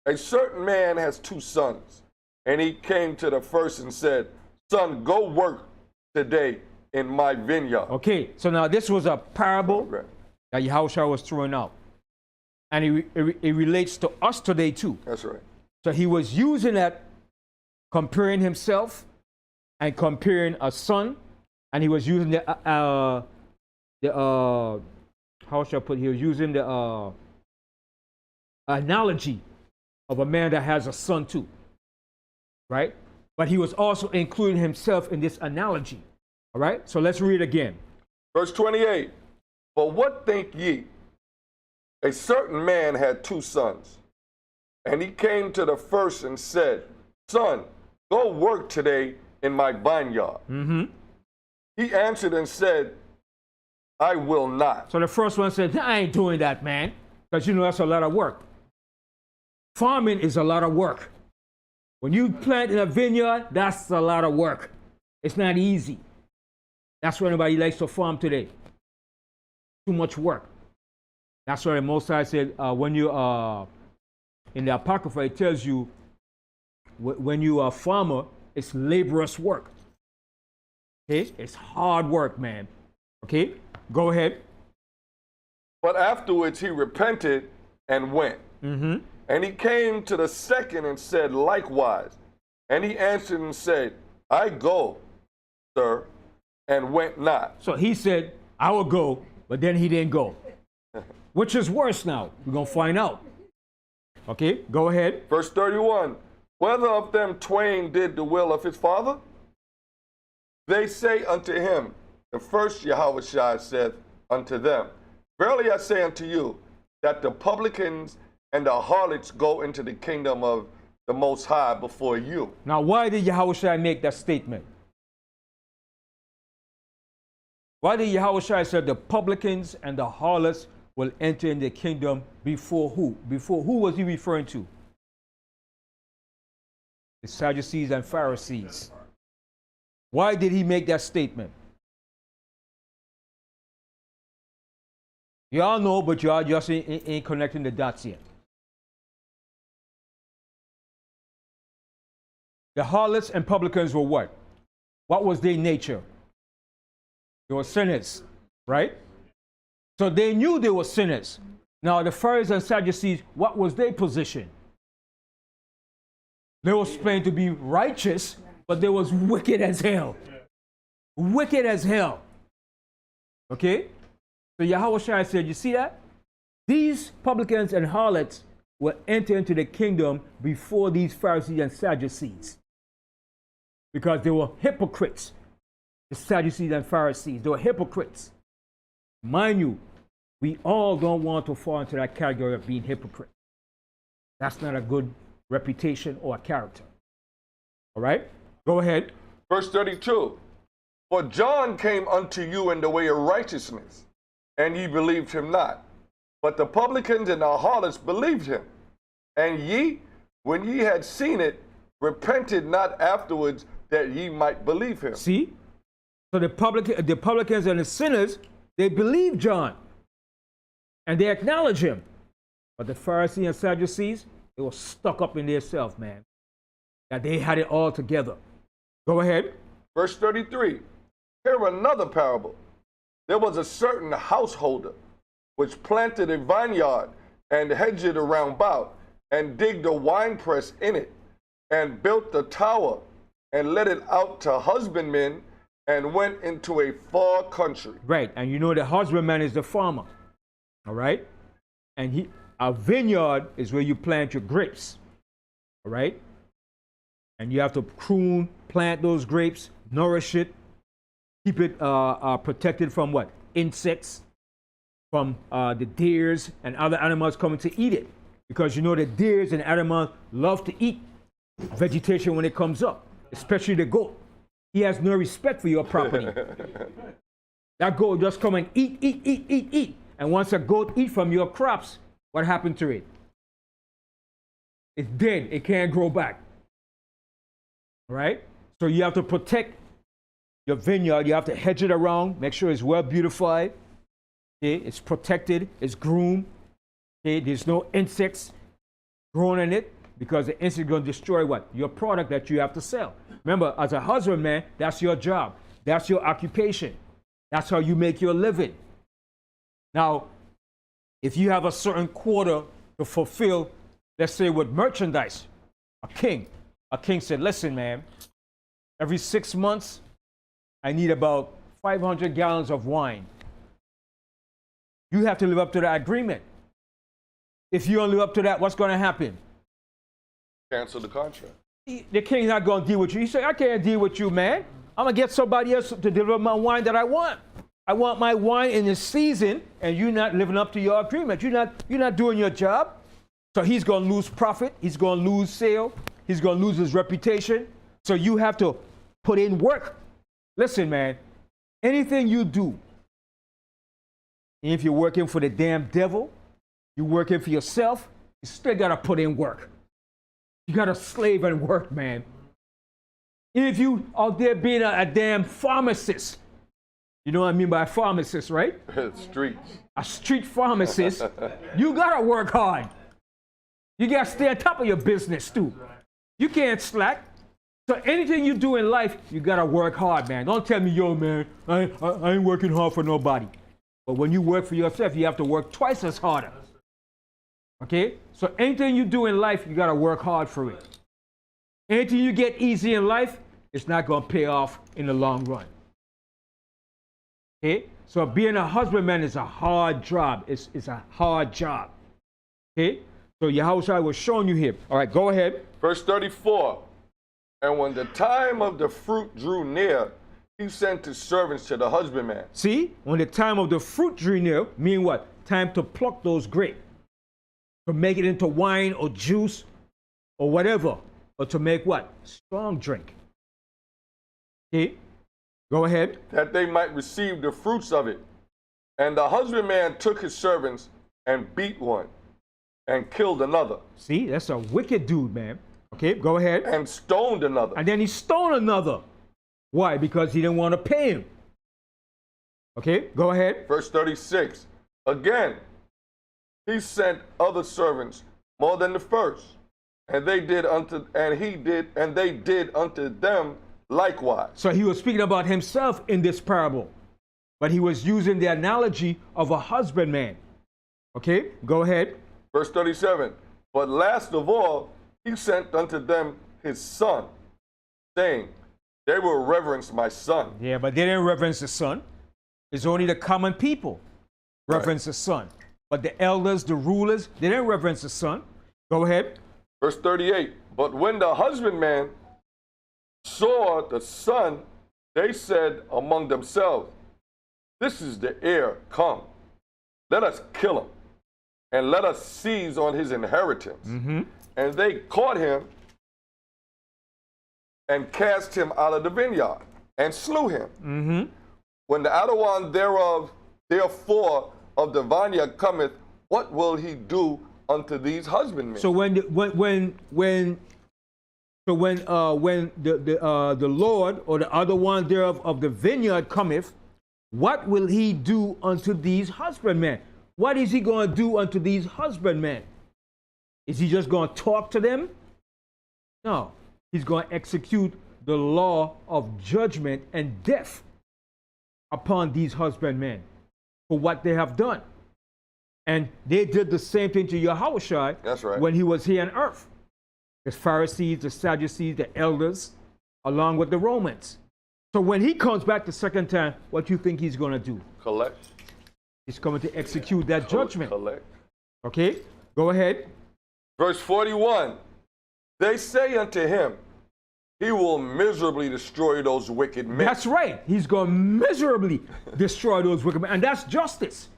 A certain man has 2 sons, and he came to the first and said, son, go work today in my vineyard. Okay, so now this was a parable that Yahawashi was throwing out. And it relates to us today too. That's right. So he was using that, comparing himself and comparing a son. And he was using how shall I put it? He was using the analogy of a man that has a son too. Right? But he was also including himself in this analogy. All right? So let's read again. Verse 28, but what think ye? A certain man had 2 sons, and he came to the first and said, son, go work today in my vineyard. Mm-hmm. He answered and said, I will not. So the first one said, I ain't doing that, man, because you know that's a lot of work. Farming is a lot of work. When you plant in a vineyard, that's a lot of work. It's not easy. That's why nobody likes to farm today. Too much work. That's why the Most High said, when you in the Apocrypha, it tells you when you are a farmer, it's laborious work. Okay? It's hard work, man. Okay? Go ahead. But afterwards he repented and went. Mm-hmm. And he came to the second and said likewise. And he answered and said, I go, sir, and went not. So he said, I will go, but then he didn't go. Which is worse now? We're going to find out. Okay, go ahead. Verse 31. Whether of them twain did the will of his father? They say unto him, the first Yahawashi saith unto them, verily I say unto you, that the publicans and the harlots go into the kingdom of the Most High before you. Now, why did Yahawashi make that statement? Why did Yahawashi say the publicans and the harlots will enter in the kingdom before who? Before who was he referring to? The Sadducees and Pharisees. Why did he make that statement? Y'all know, but y'all just ain't connecting the dots yet. The harlots and publicans were what? What was their nature? They were sinners, right? So they knew they were sinners. Now the Pharisees and Sadducees, what was their position? They were claimed to be righteous, but they was wicked as hell. Wicked as hell. Okay? So Yahawashi said, you see that? These publicans and harlots will enter into the kingdom before these Pharisees and Sadducees. Because they were hypocrites. The Sadducees and Pharisees, they were hypocrites. Mind you, we all don't want to fall into that category of being hypocrite. That's not a good reputation or a character. All right? Go ahead. Verse 32. For John came unto you in the way of righteousness, and ye believed him not. But the publicans and the harlots believed him. And ye, when ye had seen it, repented not afterwards that ye might believe him. See? So the publicans and the sinners, they believed John. And they acknowledge him. But the Pharisees and Sadducees, they were stuck up in themselves, man. That they had it all together. Go ahead. Verse 33. Here another parable. There was a certain householder which planted a vineyard and hedged it around about, and digged a winepress in it, and built a tower, and let it out to husbandmen, and went into a far country. Right, and you know the husbandman is the farmer. All right? And a vineyard is where you plant your grapes. All right? And you have to prune, plant those grapes, nourish it, keep it protected from what? Insects, from the deers and other animals coming to eat it. Because you know the deers and animals love to eat vegetation when it comes up, especially the goat. He has no respect for your property. That goat just come and eat. And once a goat eat from your crops, what happened to it? It's dead. It can't grow back. Right? So you have to protect your vineyard. You have to hedge it around, make sure it's well beautified. Okay? It's protected, it's groomed. Okay? There's no insects growing in it, because the insects are going to destroy what? Your product that you have to sell. Remember, as a husbandman, that's your job. That's your occupation. That's how you make your living. Now, if you have a certain quota to fulfill, let's say with merchandise, a king said, listen, man, every 6 months, I need about 500 gallons of wine. You have to live up to that agreement. If you don't live up to that, what's going to happen? Cancel the contract. The king's not going to deal with you. He said, I can't deal with you, man. I'm going to get somebody else to deliver my wine that I want. I want my wine in the season, and you're not living up to your agreement. You're not doing your job. So he's going to lose profit. He's going to lose sale. He's going to lose his reputation. So you have to put in work. Listen, man, anything you do, if you're working for the damn devil, you're working for yourself, you still got to put in work. You got to slave and work, man. If you out there being a damn pharmacist, you know what I mean by a pharmacist, right? Streets. A street pharmacist, you got to work hard. You got to stay on top of your business, too. You can't slack. So anything you do in life, you got to work hard, man. Don't tell me, yo, man, I ain't working hard for nobody. But when you work for yourself, you have to work twice as harder. Okay? So anything you do in life, you got to work hard for it. Anything you get easy in life, it's not going to pay off in the long run. Okay? So being a husbandman is a hard job. It's a hard job. Okay? So Yahawashi was showing you here. All right, go ahead. Verse 34. And when the time of the fruit drew near, he sent his servants to the husbandman. See, when the time of the fruit drew near, mean what? Time to pluck those grapes, to make it into wine or juice or whatever, or to make what? Strong drink. Okay, go ahead. That they might receive the fruits of it. And the husbandman took his servants and beat one and killed another. See, that's a wicked dude, man. Okay, go ahead. And stoned another. And then he stoned another. Why? Because he didn't want to pay him. Okay, go ahead. Verse 36. Again, he sent other servants more than the first, and they did unto them likewise. So he was speaking about himself in this parable, but he was using the analogy of a husbandman. Okay, go ahead. Verse 37. But last of all, he sent unto them his son, saying, they will reverence my son. Yeah, but they didn't reverence the son. It's only the common people reverence the son. But the elders, the rulers, they didn't reverence the son. Go ahead. Verse 38. But when the husbandman saw the son, they said among themselves, this is the heir, come. Let us kill him, and let us seize on his inheritance. And they caught him and cast him out of the vineyard and slew him. When the Adawan thereof, therefore, of the vineyard cometh, what will he do unto these husbandmen? So when the Lord or the other one thereof of the vineyard cometh, what will he do unto these husbandmen? What is he going to do unto these husbandmen? Is he just going to talk to them? No. He's going to execute the law of judgment and death upon these husbandmen for what they have done. And they did the same thing to Yahawashi. That's right. When he was here on earth. The Pharisees, the Sadducees, the elders, along with the Romans. So when he comes back the second time, what do you think he's going to do? Collect. He's coming to execute that judgment. Collect. Okay, go ahead. Verse 41. They say unto him, he will miserably destroy those wicked men. That's right. He's going to miserably destroy those wicked men. And that's justice.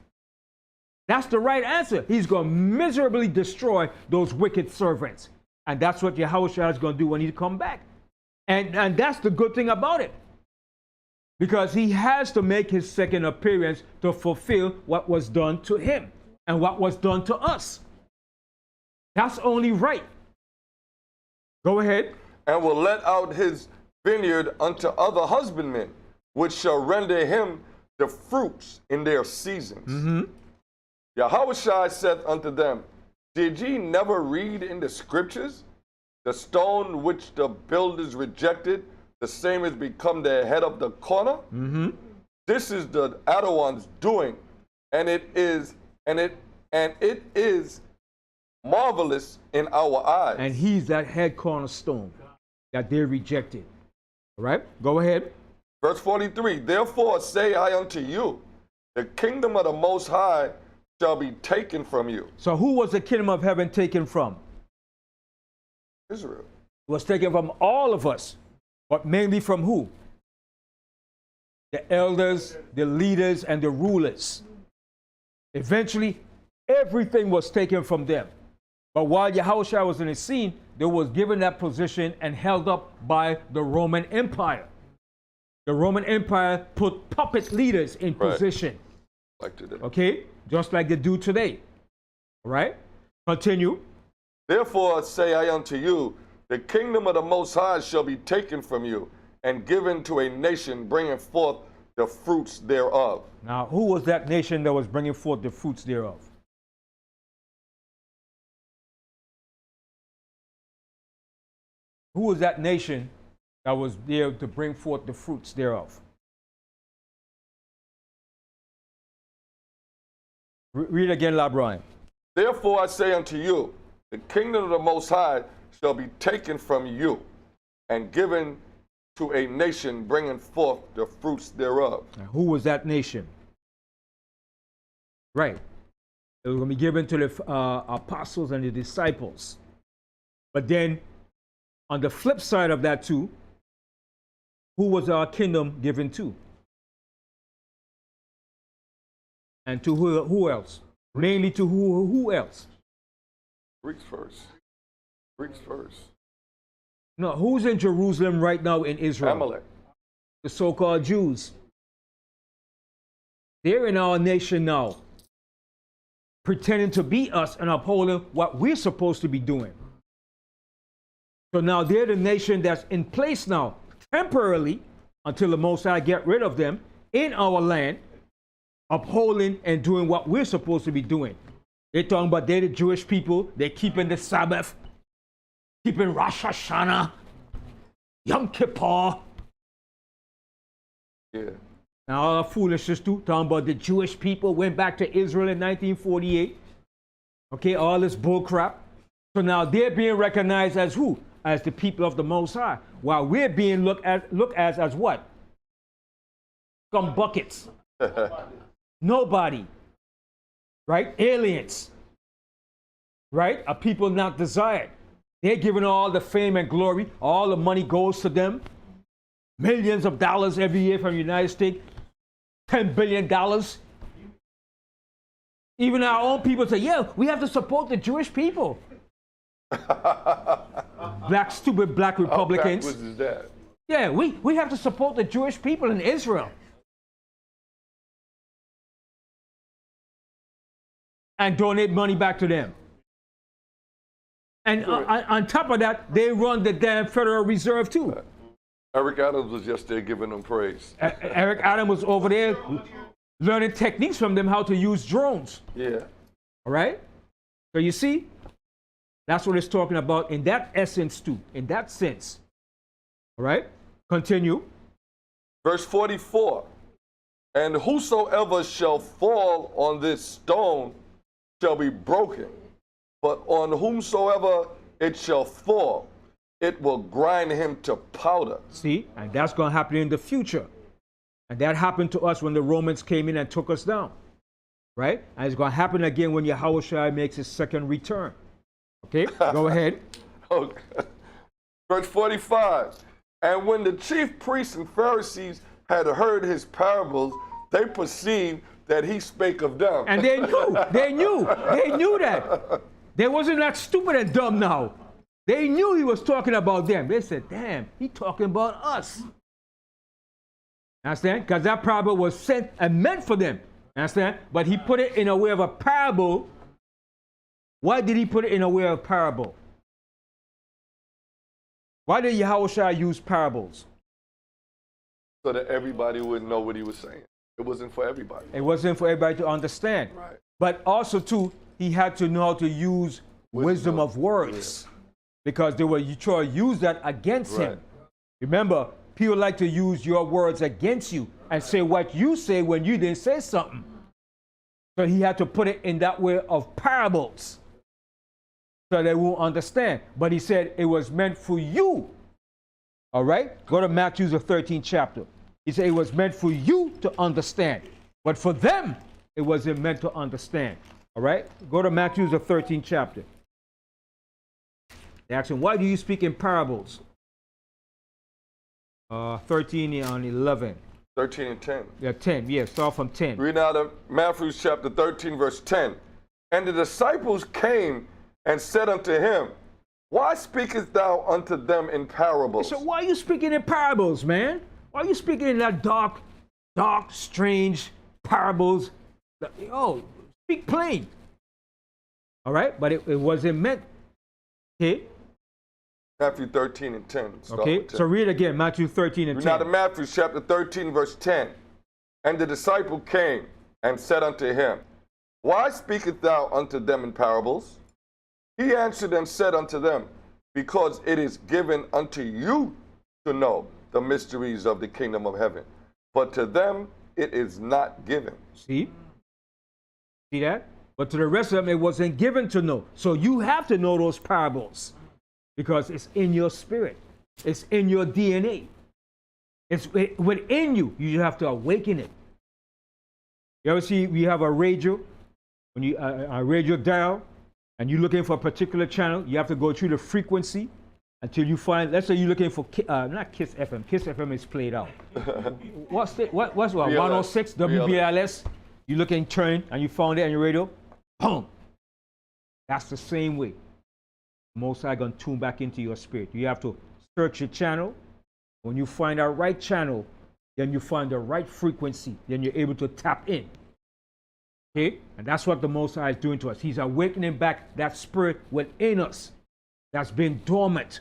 That's the right answer. He's going to miserably destroy those wicked servants. And that's what Yahawashi is going to do when he comes back. And that's the good thing about it. Because he has to make his second appearance to fulfill what was done to him and what was done to us. That's only right. Go ahead. And will let out his vineyard unto other husbandmen, which shall render him the fruits in their seasons. Yahawashi said unto them, did ye never read in the scriptures, the stone which the builders rejected, the same has become the head of the corner? This is the Adawan's doing, and it is marvelous in our eyes. And he's that head cornerstone that they rejected. All right, go ahead. Verse 43, therefore say I unto you, the kingdom of the Most High shall be taken from you. So who was the kingdom of heaven taken from? Israel. It was taken from all of us, but mainly from who? The elders, the leaders, and the rulers. Eventually, everything was taken from them. But while Yahawashi was in the scene, they was given that position and held up by the Roman Empire. The Roman Empire put puppet leaders in position. Like today. Okay? Just like they do today. All right? Continue. Therefore say I unto you, the kingdom of the Most High shall be taken from you and given to a nation bringing forth the fruits thereof. Now, who was that nation that was bringing forth the fruits thereof? Who was that nation that was there to bring forth the fruits thereof? Read again, LaBrian. Therefore I say unto you, the kingdom of the Most High shall be taken from you and given to a nation bringing forth the fruits thereof. And who was that nation? Right. It was going to be given to the apostles and the disciples. But then, on the flip side of that too, who was our kingdom given to? And to who else? Mainly to who else? Greeks first. Greeks first. No, who's in Jerusalem right now in Israel? Amalek. The so-called Jews. They're in our nation now, pretending to be us and upholding what we're supposed to be doing. So now they're the nation that's in place now, temporarily, until the Most High get rid of them in our land, upholding and doing what we're supposed to be doing. They're talking about they're the Jewish people. They're keeping the Sabbath, keeping Rosh Hashanah, Yom Kippur. Yeah. Now all foolishness too, talking about the Jewish people went back to Israel in 1948. Okay, all this bull crap. So now they're being recognized as who? As the people of the Most High. While we're being looked as what? Some buckets. Nobody. Right? Aliens. Right? A people not desired. They're given all the fame and glory. All the money goes to them. Millions of dollars every year from the United States. $10 billion. Even our own people say, yeah, we have to support the Jewish people. Stupid black Republicans. How backwards is that? Yeah, we have to support the Jewish people in Israel. And donate money back to them. And on top of that, they run the damn Federal Reserve too. Eric Adams was just there giving them praise. Eric Adams was over there learning techniques from them how to use drones. Yeah. All right? So you see, that's what it's talking about in that essence too, in that sense. All right? Continue. Verse 44. And whosoever shall fall on this stone shall be broken, but on whomsoever it shall fall, it will grind him to powder. See, and that's going to happen in the future. And that happened to us when the Romans came in and took us down. Right? And it's going to happen again when Yahawashi makes his second return. Okay, go ahead. Okay. Verse 45. And when the chief priests and Pharisees had heard his parables, they perceived that he spake of them. And they knew that. They wasn't that stupid and dumb now. They knew he was talking about them. They said, damn, he talking about us. Understand? Because that parable was sent and meant for them. Understand? But he put it in a way of a parable. Why did he put it in a way of parable? Why did Yahawashi use parables? So that everybody would know what he was saying. It wasn't for everybody. It wasn't for everybody to understand. Right. But also, too, he had to know how to use wisdom of words. Yeah. Because they were trying to use that against him. Remember, people like to use your words against you and say what you say when you didn't say something. So he had to put it in that way of parables so they won't understand. But he said it was meant for you. All right? Go to Matthew, the 13th chapter. He said it was meant for you to understand. But for them, it wasn't meant to understand. All right? Go to Matthew, the 13th chapter. They asked him, why do you speak in parables? 13 and 11. 13 and 10. Yeah, 10. Yeah, start from 10. Read out of Matthew chapter 13, verse 10. And the disciples came and said unto him, why speakest thou unto them in parables? So why are you speaking in parables, man? Why are you speaking in that dark, strange parables? Oh, speak plain. All right? But it wasn't meant. Okay? Matthew 13 and 10. Okay, so read again, Matthew 13 and 10. Now to Matthew chapter 13, verse 10. And the disciple came and said unto him, why speakest thou unto them in parables? He answered and said unto them, because it is given unto you to know the mysteries of the kingdom of heaven, but to them it is not given. See that? But to the rest of them, it wasn't given to know. So you have to know those parables. Because it's in your spirit. It's in your DNA. It's within you. You just have to awaken it. You ever see we have a radio, when you a radio dial, and you're looking for a particular channel, you have to go through the frequency until you find. Let's say you're looking for not Kiss FM. Kiss FM is played out. What's 106 WBLS? You looking turn and you found it on your radio. Boom. That's the same way. Most High gonna tune back into your spirit. You have to search your channel. When you find that right channel, then you find the right frequency. Then you're able to tap in. Okay? And that's what the Most High is doing to us. He's awakening back that spirit within us that's been dormant,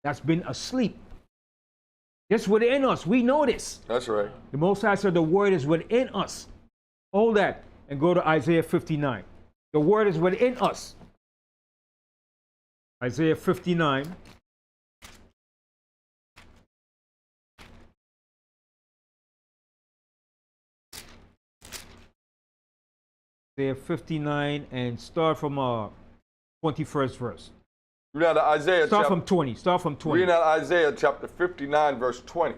that's been asleep. It's within us. We know this. That's right. The Most High said the word is within us. Hold that and go to Isaiah 59. The word is within us. Isaiah 59. Isaiah 59 and start from 21st verse. Read out Isaiah. Start from 20. Start from 20. Read out Isaiah chapter 59 verse 20.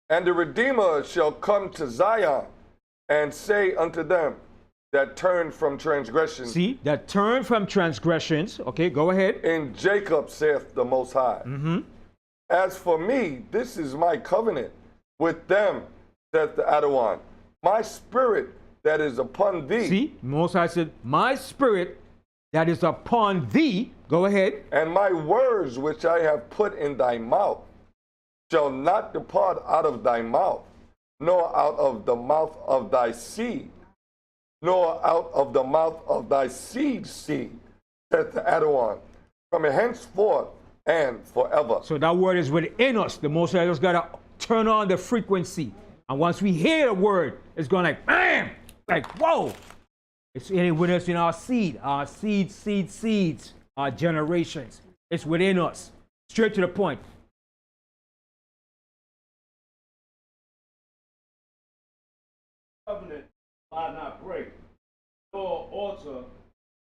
And the Redeemer shall come to Zion and say unto them that turn from transgressions. See, that turn from transgressions. Okay, go ahead. In Jacob saith the Most High. As for me, this is my covenant with them, saith the Adawan. My spirit that is upon thee. See, Most High said, my spirit that is upon thee. Go ahead. And my words which I have put in thy mouth shall not depart out of thy mouth, nor out of the mouth of thy seed, nor out of the mouth of thy seed, saith the Adawan, from henceforth and forever. So that word is within us. The Most High just got to turn on the frequency. And once we hear the word, it's going like, bam! Like, whoa! It's with us in our seeds, our generations. It's within us. Straight to the point. Covenant I not break, nor alter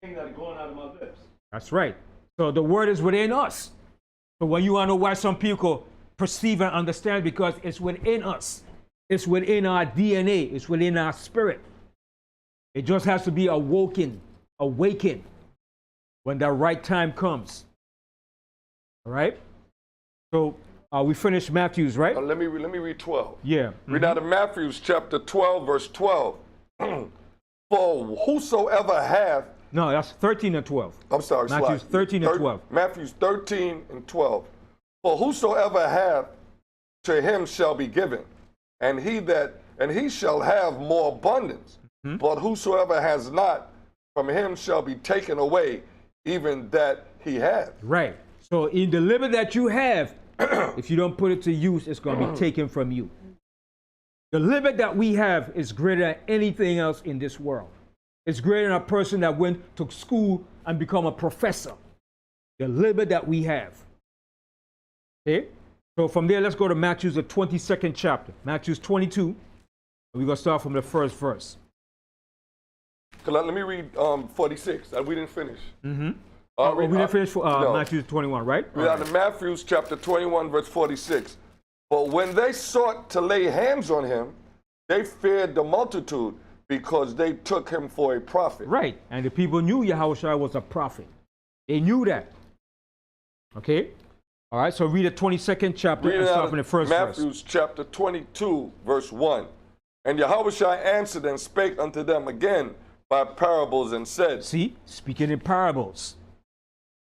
thing that going out of my lips. That's right. So the word is within us. So when you want to know why some people perceive and understand, because it's within us. It's within our DNA. It's within our spirit. It just has to be awakened when the right time comes. All right? So we finished Matthew's, right? Let me read 12. Yeah. Read out of Matthew's chapter 12, verse 12. For whosoever hath... No, that's 13 and 12. I'm sorry, Matthew's 13 and 12. Matthew's 13 and 12. For whosoever hath, to him shall be given, and he shall have more abundance. But whosoever has not, from him shall be taken away, even that he hath. Right. So in the limit that you have, if you don't put it to use, it's going to be taken from you. The limit that we have is greater than anything else in this world. It's greater than a person that went to school and become a professor. The limit that we have. Okay? So from there, let's go to Matthew's, the 22nd chapter. Matthew's 22. We're going to start from the first verse. Let me read 46. We didn't finish. We didn't finish for no. Matthew 21, right? Read out of Matthew's chapter 21, verse 46. But when they sought to lay hands on him, they feared the multitude, because they took him for a prophet. Right. And the people knew Yahawashi was a prophet. They knew that. Okay? All right, so read the 22nd chapter and start from the first verse. Matthew's chapter 22, verse 1. And Yahawashi answered and spake unto them again by parables and said. See? Speaking in parables.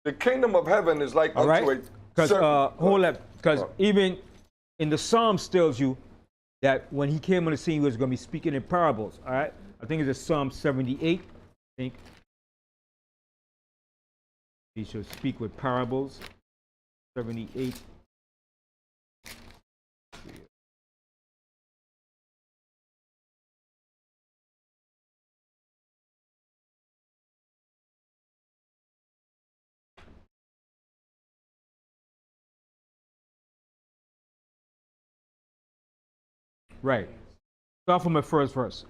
The kingdom of heaven is like all unto right? a certain... Because even in the Psalms tells you that when he came on the scene, he was going to be speaking in parables. All right? I think it's Psalm 78. I think he should speak with parables. 78. Right. Start from the first verse.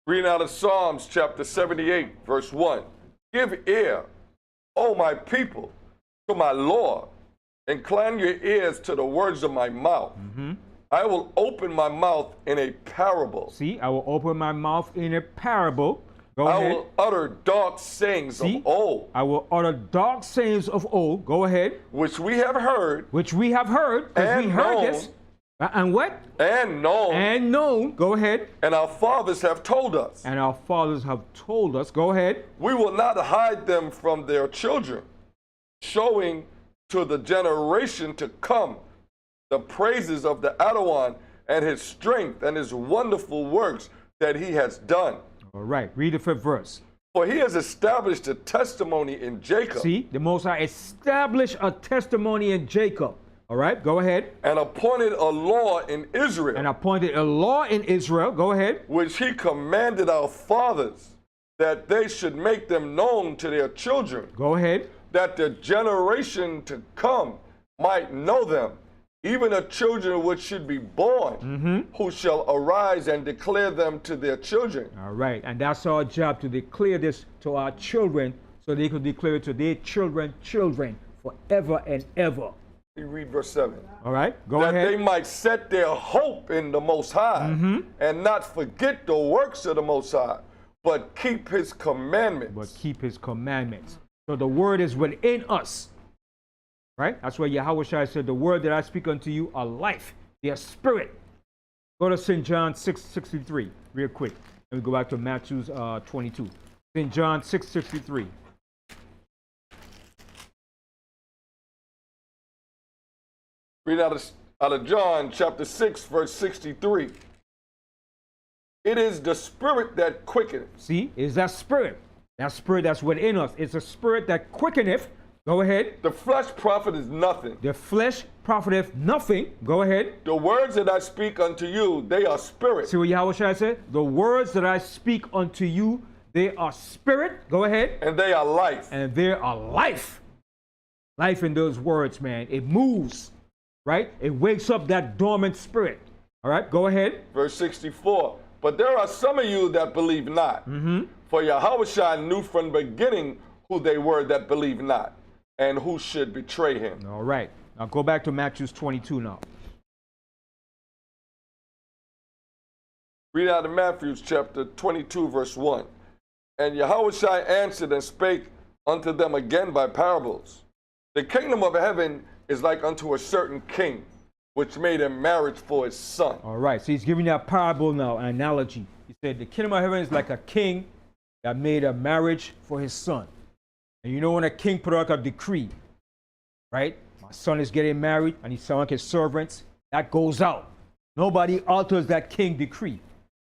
Reading out of Psalms chapter 78, verse 1. Give ear, O my people, to my law, incline your ears to the words of my mouth. I will open my mouth in a parable. See, I will open my mouth in a parable. Go I ahead. will utter dark sayings See? of old, I will utter dark sayings of old. Go ahead. which we have heard Which we have heard, because we And heard known. this. And what? and known, And known. Go ahead. and our fathers have told us. And our fathers have told us. Go ahead. We will not hide them from their children, showing to the generation to come the praises of the Adawan and his strength and his wonderful works that he has done. All right. Read the 5th verse. For he has established a testimony in Jacob See, the Most High established a testimony in Jacob. All right. Go ahead. and appointed a law in Israel, And appointed a law in Israel. Go ahead. which he commanded our fathers that they should make them known to their children, Go ahead. that the generation to come might know them, even the children which should be born, who shall arise and declare them to their children. All right. And that's our job, to declare this to our children so they could declare it to their children, forever and ever. You read verse 7. All right. Go That ahead. they might set their hope in the Most High and not forget the works of the Most High, but keep his commandments. But keep his commandments. So the word is within us. Right? That's why Yahawashi said, the word that I speak unto you are life. They are spirit. Go to St. John 6:63 real quick. Let me go back to Matthew 22. St. John 6:63. Read out of John chapter 6, verse 63. It is the spirit that quickeneth. See, is that spirit. That spirit that's within us. It's a spirit that quickeneth. Go ahead. The flesh profiteth nothing. The flesh profiteth nothing. Go ahead. The words that I speak unto you, they are spirit, See what Yahawashi said? The words that I speak unto you, they are spirit. Go ahead. and they are life. And there are life. Life in those words, man. It moves, right? It wakes up that dormant spirit. All right, go ahead. Verse 64. But there are some of you that believe not. For Yahawashi knew from the beginning who they were that believe not, and who should betray him. All right. Now go back to Matthew 22 now. Read out of Matthew chapter 22, verse 1. And Yahawashi answered and spake unto them again by parables. The kingdom of heaven is like unto a certain king, which made a marriage for his son. All right. So he's giving you a parable now, an analogy. He said the kingdom of heaven is like a king that made a marriage for his son. And you know when a king put out a decree, right? My son is getting married and he's selling his servants. That goes out. Nobody alters that king decree.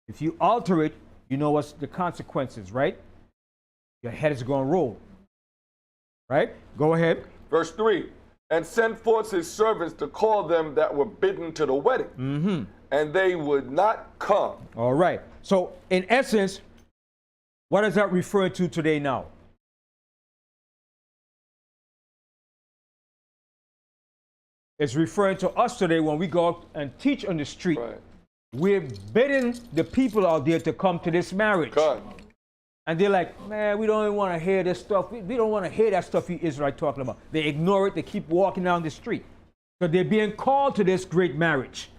If you alter it, you know what's the consequences, right? Your head is going to roll. Right? Go ahead. Verse 3. And sent forth his servants to call them that were bidden to the wedding. And they would not come. All right. So in essence, what is that referring to today now? It's referring to us today when we go out and teach on the street. Right. We're bidding the people out there to come to this marriage. God. And they're like, man, we don't even want to hear this stuff. We don't want to hear that stuff you Israelites talking about. They ignore it. They keep walking down the street. So they're being called to this great marriage.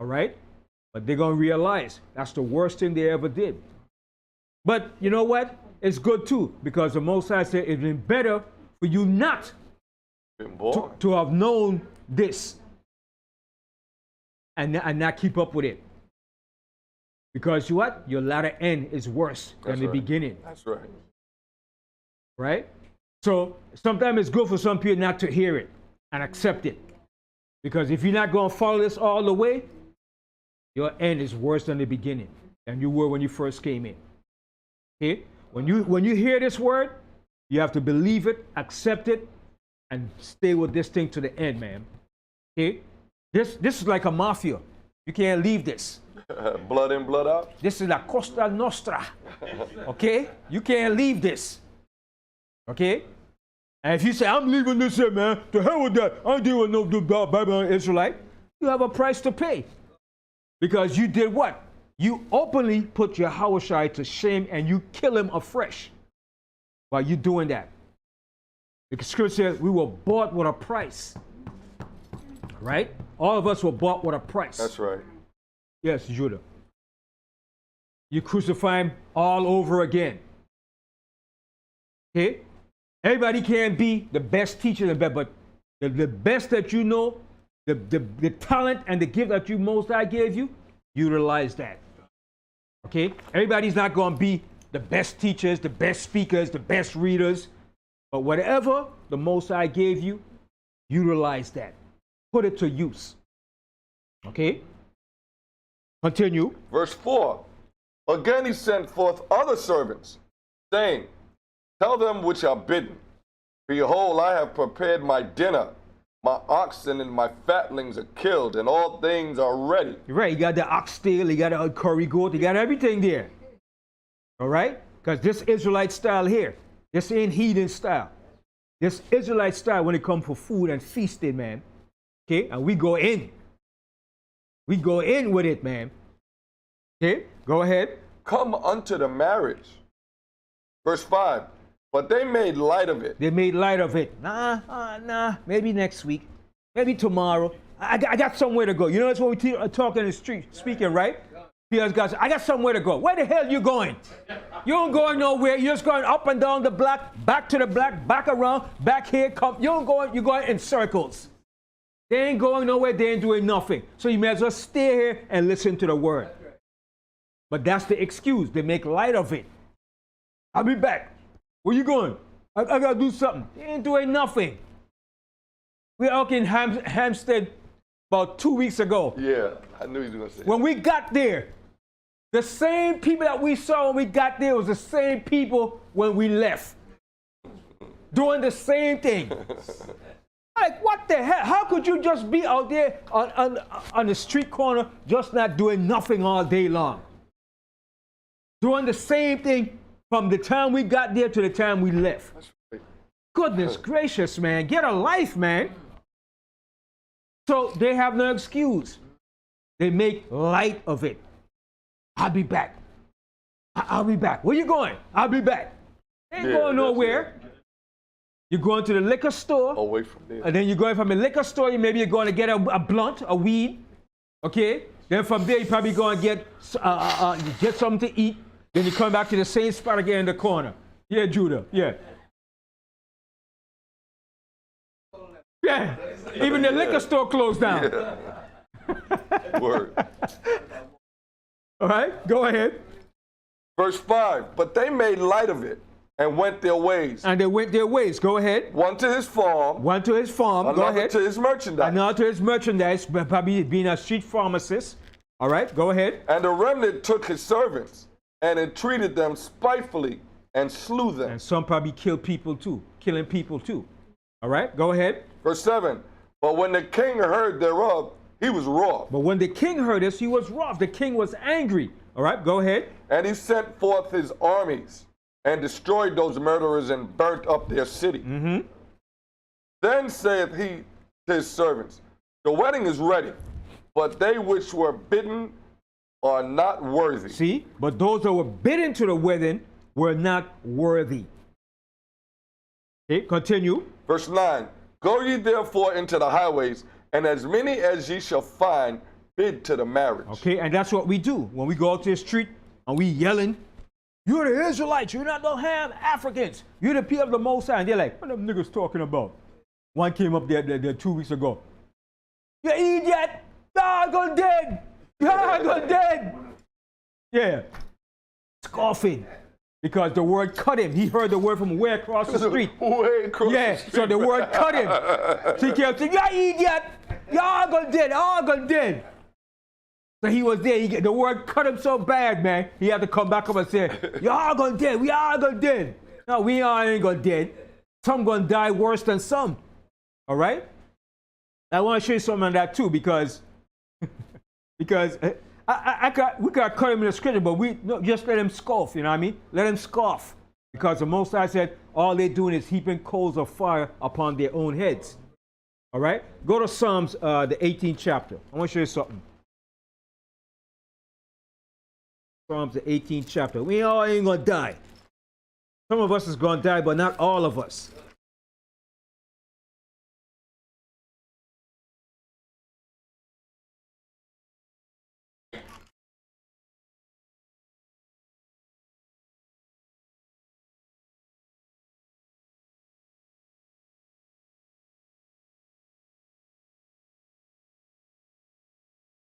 All right? But they're going to realize that's the worst thing they ever did. But you know what? It's good too, because the Most High said it's been better for you not Been born. to have known this and not keep up with it. Because you what? Your latter end is worse than the beginning. That's right. Right? So sometimes it's good for some people not to hear it and accept it. Because if you're not going to follow this all the way, your end is worse than the beginning than you were when you first came in. Okay? When you hear this word, you have to believe it, accept it, and stay with this thing to the end, man. Okay? This is like a mafia. You can't leave this. Blood in, blood out. This is la Costa Nostra. Okay? You can't leave this. Okay? And if you say, I'm leaving this here, man, to hell with that. I don't deal with no Babylon Israelite. You have a price to pay. Because you did what? You openly put Yahawashi to shame and you kill him afresh while you doing that. The scripture says we were bought with a price. Right? All of us were bought with a price. That's right. Yes, Judah. You crucify him all over again. Okay? Everybody can be the best teacher, but the best that you know, the talent and the gift that you most High gave you, utilize that. Okay? Everybody's not going to be the best teachers, the best speakers, the best readers, but whatever the Most High gave you, utilize that. Put it to use. Okay? Continue. Verse 4. Again he sent forth other servants, saying, tell them which are bidden, behold, I have prepared my dinner. My oxen and my fatlings are killed, and all things are ready. Right, you got the oxtail, you got the curry goat, you got everything there. All right? Because this Israelite style here, this ain't heathen style. This Israelite style when it comes for food and feasting, man. Okay? And we go in. We go in with it, man. Okay? Go ahead. Come unto the marriage. Verse 5. But they made light of it. They made light of it. Nah, maybe next week. Maybe tomorrow. I got somewhere to go. You know, that's what we talk in the street, speaking, right? Because guys, I got somewhere to go. Where the hell you going? You ain't going nowhere. You're just going up and down the block, back to the block, back around, back here, come. You're going in circles. They ain't going nowhere. They ain't doing nothing. So you may as well stay here and listen to the word. But that's the excuse. They make light of it. I'll be back. Where you going? I got to do something. They ain't doing nothing. We were out in Hampstead about 2 weeks ago. Yeah, I knew he was going to say When we got there, the same people that we saw when we got there was the same people when we left. Doing the same thing. Like, what the hell? How could you just be out there on the street corner just not doing nothing all day long? Doing the same thing from the time we got there to the time we left. Goodness gracious, man. Get a life, man. So they have no excuse. They make light of it. I'll be back. I'll be back. Where you going? I'll be back. They ain't going nowhere. You're going to the liquor store. Away from there. And then you're going from the liquor store, maybe you're going to get a blunt, a weed. Okay? Then from there, you're probably going to get something to eat. Then you come back to the same spot again in the corner. Yeah, Judah. Yeah. Yeah. Even the liquor store closed down. Yeah. Word. All right, go ahead. Verse 5. But they made light of it and went their ways. And they went their ways. Go ahead. One to his farm. One to his farm. Go Another ahead. to his merchandise. Another to his merchandise, probably being a street pharmacist. All right, go ahead. And the remnant took his servants and entreated them spitefully and slew them. And some probably killing people too. All right, go ahead. Verse 7. But when the king heard thereof, he was wroth. But when the king heard this, he was wroth. The king was angry. All right, go ahead. And he sent forth his armies and destroyed those murderers and burnt up their city. Mm-hmm. Then saith he to his servants, the wedding is ready, but they which were bidden are not worthy. See, but those that were bidden to the wedding were not worthy. Okay, continue. Verse 9. Go ye therefore into the highways, and as many as ye shall find, bid to the marriage. Okay, and that's what we do. When we go out to the street and we yelling, you're the Israelites, you're not the ham Africans, you're the people of the Most High. And they're like, what are them niggas talking about? One came up there 2 weeks ago. You idiot! Y'all gone dead! Y'all gone dead! Yeah. Scoffing. Because the word cut him. He heard the word from way across the street. Way across the street. So the word cut him. So he kept saying, you idiot! Y'all gone dead! Y'all gone dead! So he was there. The word cut him so bad, man. He had to come back up and say, y'all gone dead. We all gone dead. No, we all ain't gone dead. Some gonna die worse than some. All right? I want to show you something on that too, because we could cut him in the scripture, but just let him scoff. You know what I mean? Let him scoff, because the Most High said all they're doing is heaping coals of fire upon their own heads. All right? Go to Psalms, the 18th chapter. I want to show you something. Psalms, the 18th chapter. We all ain't gonna die. Some of us is gonna die, but not all of us.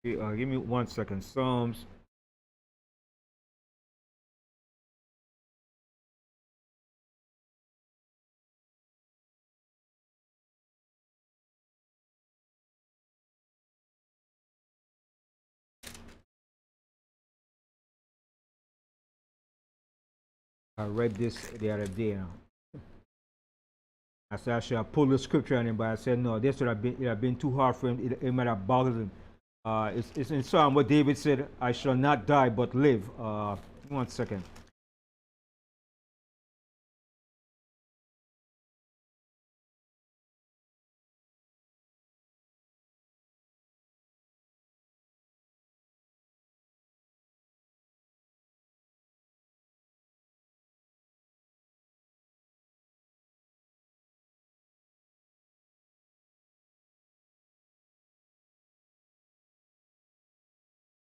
Give me 1 second. Psalms. I read this the other day. I said I should have pulled the scripture on him, but I said no. This would have been too hard for him. It might have bothered him. It's in Psalm what David said, "I shall not die but live." 1 second.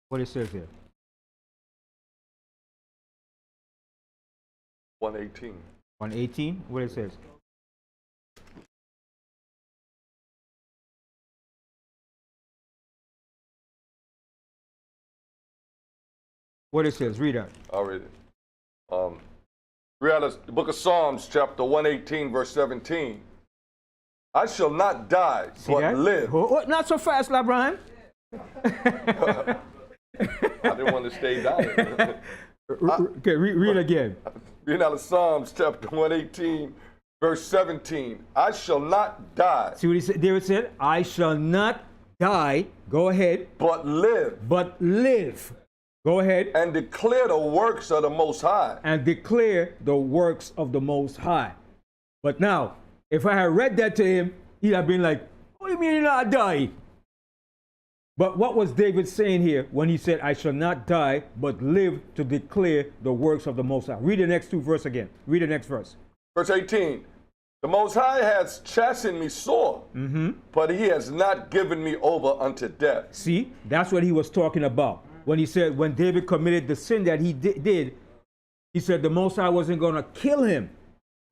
What it says here. 118. 118. What it says. What it says. Read that. I'll read it. Read out the book of Psalms, chapter 118, verse 17. I shall not die, See but that? live. Not so fast, LeBron. I didn't want to stay dying. Okay, read again. Read out of Psalms, chapter 118, verse 17. I shall not die, See what he said? David said, "I shall not die." Go ahead. but live But live. Go ahead. and declare the works of the Most High. And declare the works of the Most High. But now, if I had read that to him, he'd have been like, "What do you mean you're not die?" But what was David saying here when he said, "I shall not die, but live to declare the works of the Most High"? Read the next 2 verses again. Read the next verse. Verse 18. The Most High has chastened me sore, but he has not given me over unto death. See, that's what he was talking about. When he said, when David committed the sin that he did, he said the Most High wasn't going to kill him,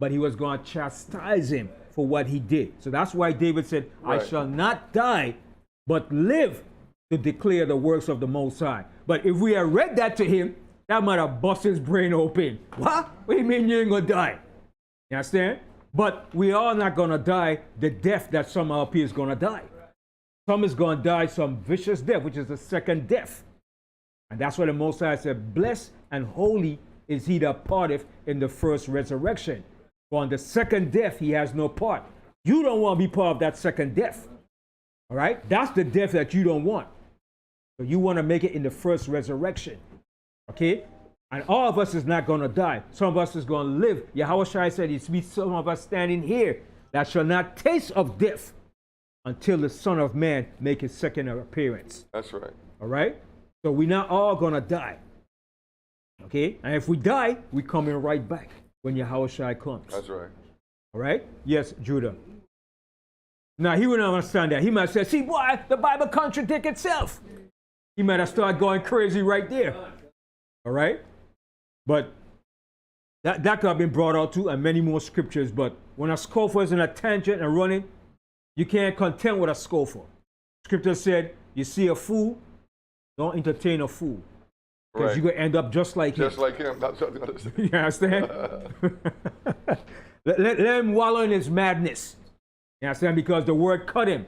but he was going to chastise him for what he did. So that's why David said, Right. "I shall not die, but live to declare the works of the Most High." But if we had read that to him, that might have bust his brain open. What? What do you mean you ain't going to die? You understand? But we are not going to die the death that some up here is going to die. Some is going to die some vicious death, which is the second death. And that's why the Most High said, "Blessed and holy is he that parteth in the first resurrection. For on the second death he has no part." You don't want to be part of that second death. All right? That's the death that you don't want. So you want to make it in the first resurrection. Okay? And all of us is not going to die. Some of us is going to live. Yahawashi said, "It's be some of us standing here that shall not taste of death until the Son of Man make his second appearance." That's right. All right? So we're not all going to die. Okay? And if we die, we coming right back when Yahawashi comes. That's right. All right? Yes, Judah. Now, he wouldn't understand that. He might say, "See, boy, the Bible contradicts itself." He might have started going crazy right there. All right? But that could have been brought out too, and many more scriptures. But when a scoffer is in a tangent and running, you can't contend with a scoffer. Scripture said, you see a fool, don't entertain a fool. Because Right. you're going to end up just like him. Just like him. That's what I was going to say. You understand? let him wallow in his madness. You understand? Because the word cut him.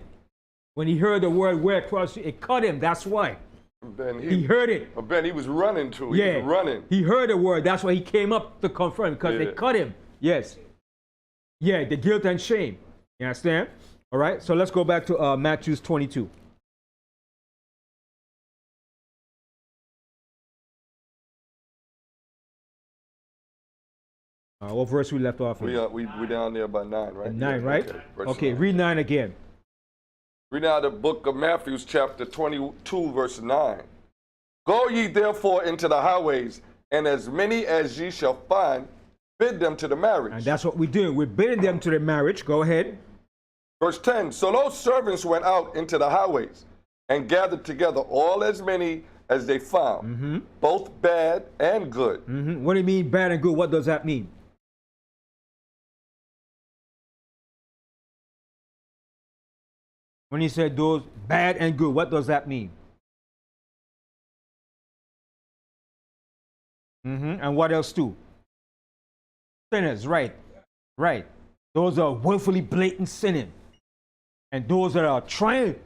When he heard the word cross, it cut him. That's why. Ben, He heard it. Ben, he was running too. He Yeah. was running. He heard the word. That's why he came up to confront because Yeah. they cut him. Yes. Yeah, the guilt and shame. You understand? All right. So let's go back to Matthew 22. What verse we left off? We down there by 9, right? 9, Yeah, right? Okay, verse Okay, 9. read 9 again. Read now the book of Matthew, chapter 22, verse 9. Go ye therefore into the highways, and as many as ye shall find, bid them to the marriage. And that's what we're doing. We're bidding them to the marriage. Go ahead. Verse 10. So those servants went out into the highways, and gathered together all as many as they found, both bad and good. What do you mean bad and good? What does that mean? When he said those bad and good, what does that mean? And what else too? Sinners, right. Right. Those are willfully blatant sinning. And those that are trying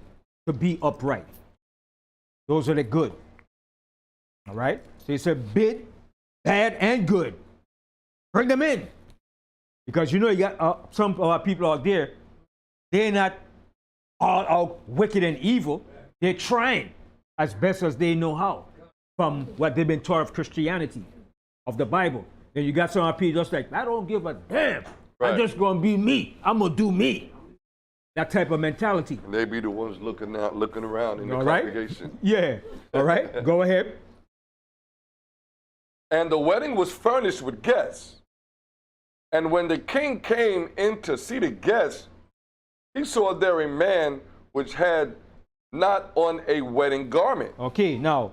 to be upright. Those are the good. All right? So he said bid, bad, and good. Bring them in. Because you know you got some of our people out there, they're not all out wicked and evil. They're trying as best as they know how from what they've been taught of Christianity, of the Bible. Then you got some of our people just like, I don't give a damn. Right. I'm just going to be me. I'm going to do me. That type of mentality. And they be the ones looking around in the All right? congregation. Yeah. All right. Go ahead. And the wedding was furnished with guests. And when the king came in to see the guests, he saw there a man which had not on a wedding garment. Okay. Now,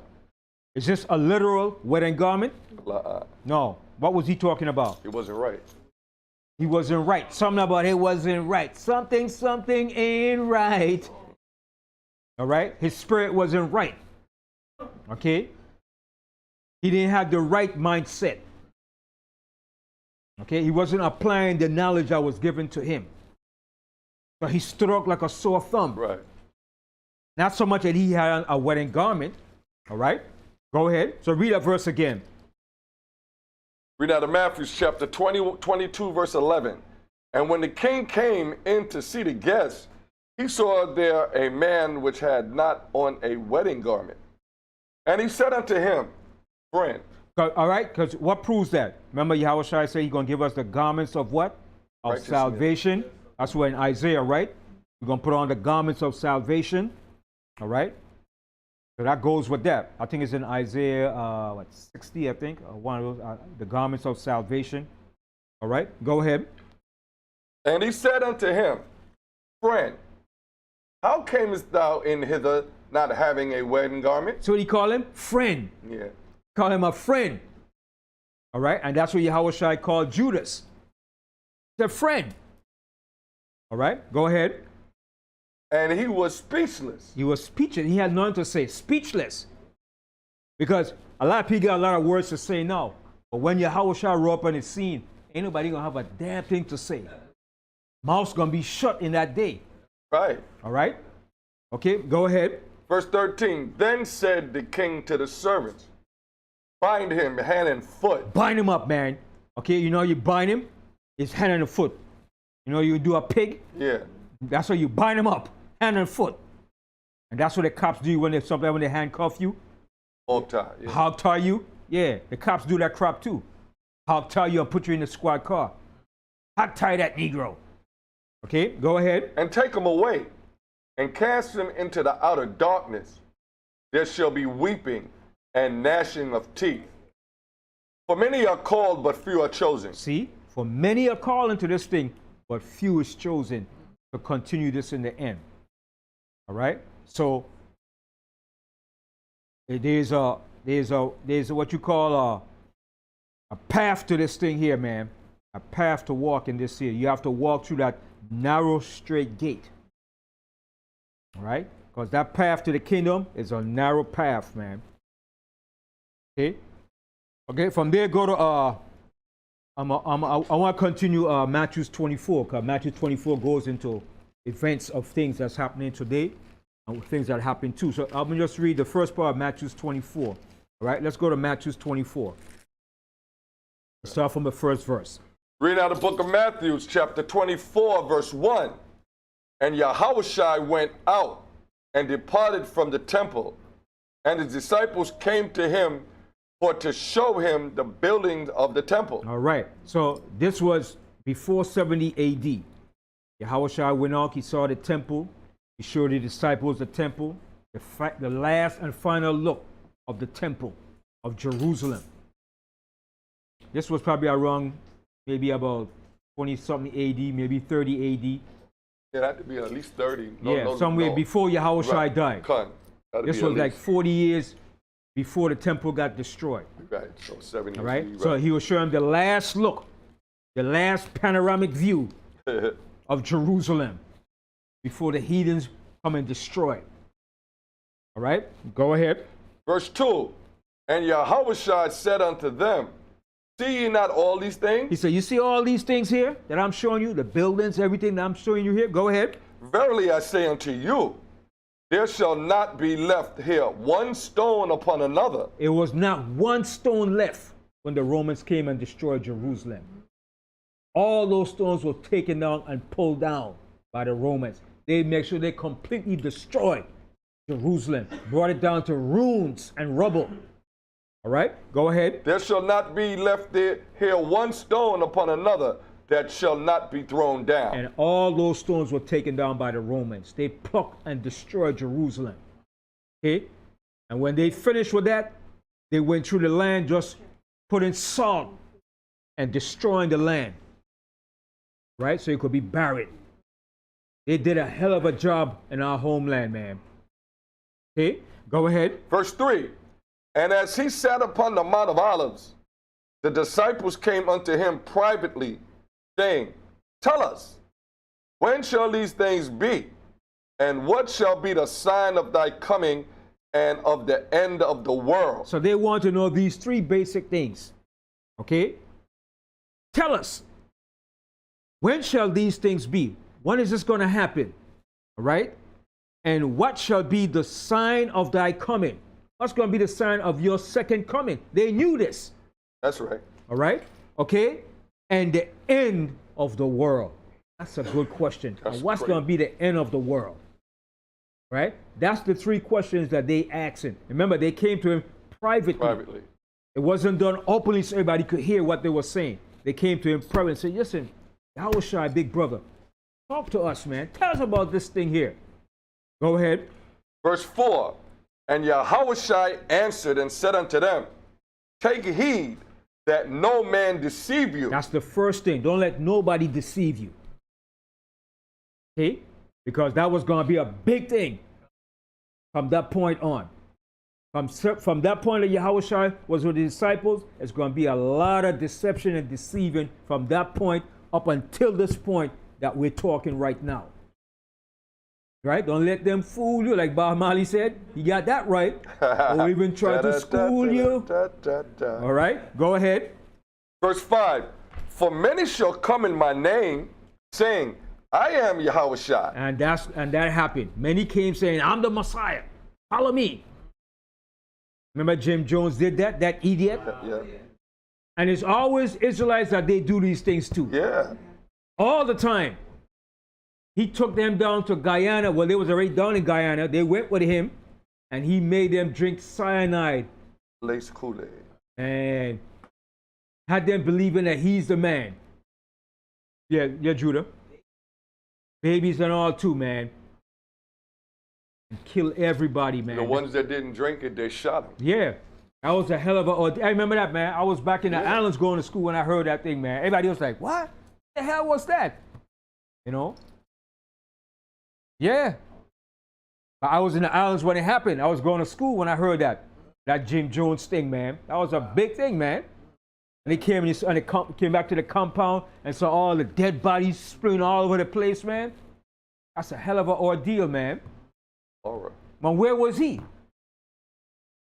is this a literal wedding garment? No. What was he talking about? It wasn't right. He wasn't right. Something about it wasn't right. Something ain't right. All right? His spirit wasn't right. Okay? He didn't have the right mindset. Okay? He wasn't applying the knowledge that was given to him. So he stood up like a sore thumb. Right. Not so much that he had a wedding garment. All right? Go ahead. So read that verse again. Read out of Matthew chapter 22, verse 11. And when the king came in to see the guests, he saw there a man which had not on a wedding garment. And he said unto him, friend. All right, because what proves that? Remember Yahawashi said he's going to give us the garments of what? Of salvation. That's what in Isaiah, right? We're going to put on the garments of salvation. All right? So that goes with that. I think it's in Isaiah 60, I think. One of those, the garments of salvation. All right, go ahead. And he said unto him, friend, how camest thou in hither not having a wedding garment? So what do you call him? Friend. Yeah. Call him a friend. All right, and that's what Yahawashi called Judas. The friend. All right, go ahead. And he was speechless. He was speechless. He had nothing to say. Speechless. Because a lot of people got a lot of words to say now. But when Yahawashi roll up on the scene, ain't nobody going to have a damn thing to say. Mouth's going to be shut in that day. Right. All right? Okay, go ahead. Verse 13. Then said the king to the servants, bind him hand and foot. Bind him up, man. Okay, you know you bind him? It's hand and foot. You know you do a pig? Yeah. That's how you bind him up. Hand and foot. And that's what the cops do when they handcuff you. Hog tie. Yeah. Hog tie you. Yeah, the cops do that crap too. Hog tie you and put you in the squad car. Hog tie that Negro. Okay, go ahead. And take him away and cast him into the outer darkness. There shall be weeping and gnashing of teeth. For many are called, but few are chosen. See, for many are called into this thing, but few is chosen to continue this in the end. All right. So there's what you call a path to this thing here, man. A path to walk in this here. You have to walk through that narrow, straight gate. All right. Because that path to the kingdom is a narrow path, man. Okay. Okay. From there, go to I want to continue Matthew 24, because Matthew 24 goes into events of things that's happening today and things that happen too. So I'm going to just read the first part of Matthew 24. All right, let's go to Matthew 24. Let's start from the first verse. Read out the book of Matthew, chapter 24, verse 1. And Yahawashi went out and departed from the temple, and his disciples came to him for to show him the building of the temple. All right. So this was before 70 AD. Yahawashi went out, he saw the temple, he showed the disciples the temple, the last and final look of the temple of Jerusalem. This was probably around maybe about 20-something AD, maybe 30 AD. It had to be at least 30. Somewhere before Yahawashi died. This was like 40 years before the temple got destroyed. Right, so 70 All right? right. So he was showing the last look, the last panoramic view of Jerusalem before the heathens come and destroy it. All right? Go ahead. Verse 2. And Yahawashi said unto them, see ye not all these things? He said, you see all these things here that I'm showing you, the buildings, everything that I'm showing you here? Go ahead. Verily I say unto you, there shall not be left here one stone upon another. It was not one stone left when the Romans came and destroyed Jerusalem. All those stones were taken down and pulled down by the Romans. They made sure they completely destroyed Jerusalem, brought it down to ruins and rubble. All right, go ahead. There shall not be left there here one stone upon another that shall not be thrown down. And all those stones were taken down by the Romans. They plucked and destroyed Jerusalem. Okay? And when they finished with that, they went through the land just putting salt and destroying the land. Right? So it could be buried. They did a hell of a job in our homeland, man. Okay? Go ahead. Verse 3. And as he sat upon the Mount of Olives, the disciples came unto him privately, saying, tell us, when shall these things be? And what shall be the sign of thy coming and of the end of the world? So they want to know these three basic things. Okay? Tell us, when shall these things be? When is this going to happen? All right? And what shall be the sign of thy coming? What's going to be the sign of your second coming? They knew this. That's right. All right? Okay? And the end of the world. That's a good question. And what's going to be the end of the world? Right? That's the three questions that they asked him. Remember, they came to him privately. It wasn't done openly so everybody could hear what they were saying. They came to him privately and said, listen, Yahawashi, big brother, talk to us, man. Tell us about this thing here. Go ahead. Verse 4. And Yahawashi answered and said unto them, take heed that no man deceive you. That's the first thing. Don't let nobody deceive you. Okay? Because that was going to be a big thing from that point on. From that point that Yahawashi was with the disciples, it's going to be a lot of deception and deceiving from that point up until this point that we're talking right now. Right? Don't let them fool you, like Bob Marley said. He got that right. Or even try to school you. All right? Go ahead. Verse 5. For many shall come in my name, saying, I am Yahawashi. And that happened. Many came saying, I'm the Messiah. Follow me. Remember Jim Jones did that? That idiot? Yeah. And it's always Israelites that they do these things to. Yeah. All the time. He took them down to Guyana. Well, they was already down in Guyana. They went with him, and he made them drink cyanide. Lace Kool-Aid. And had them believing that he's the man. Yeah, Judah. Babies and all too, man. And kill everybody, man. The ones that didn't drink it, they shot them. Yeah. That was a hell of a... I remember that, man. I was back in the islands going to school when I heard that thing, man. Everybody was like, what the hell was that? You know? Yeah. I was in the islands when it happened. I was going to school when I heard that Jim Jones thing, man. That was a big thing, man. And they came came back to the compound and saw all the dead bodies spewing all over the place, man. That's a hell of an ordeal, man. All right. But where was he?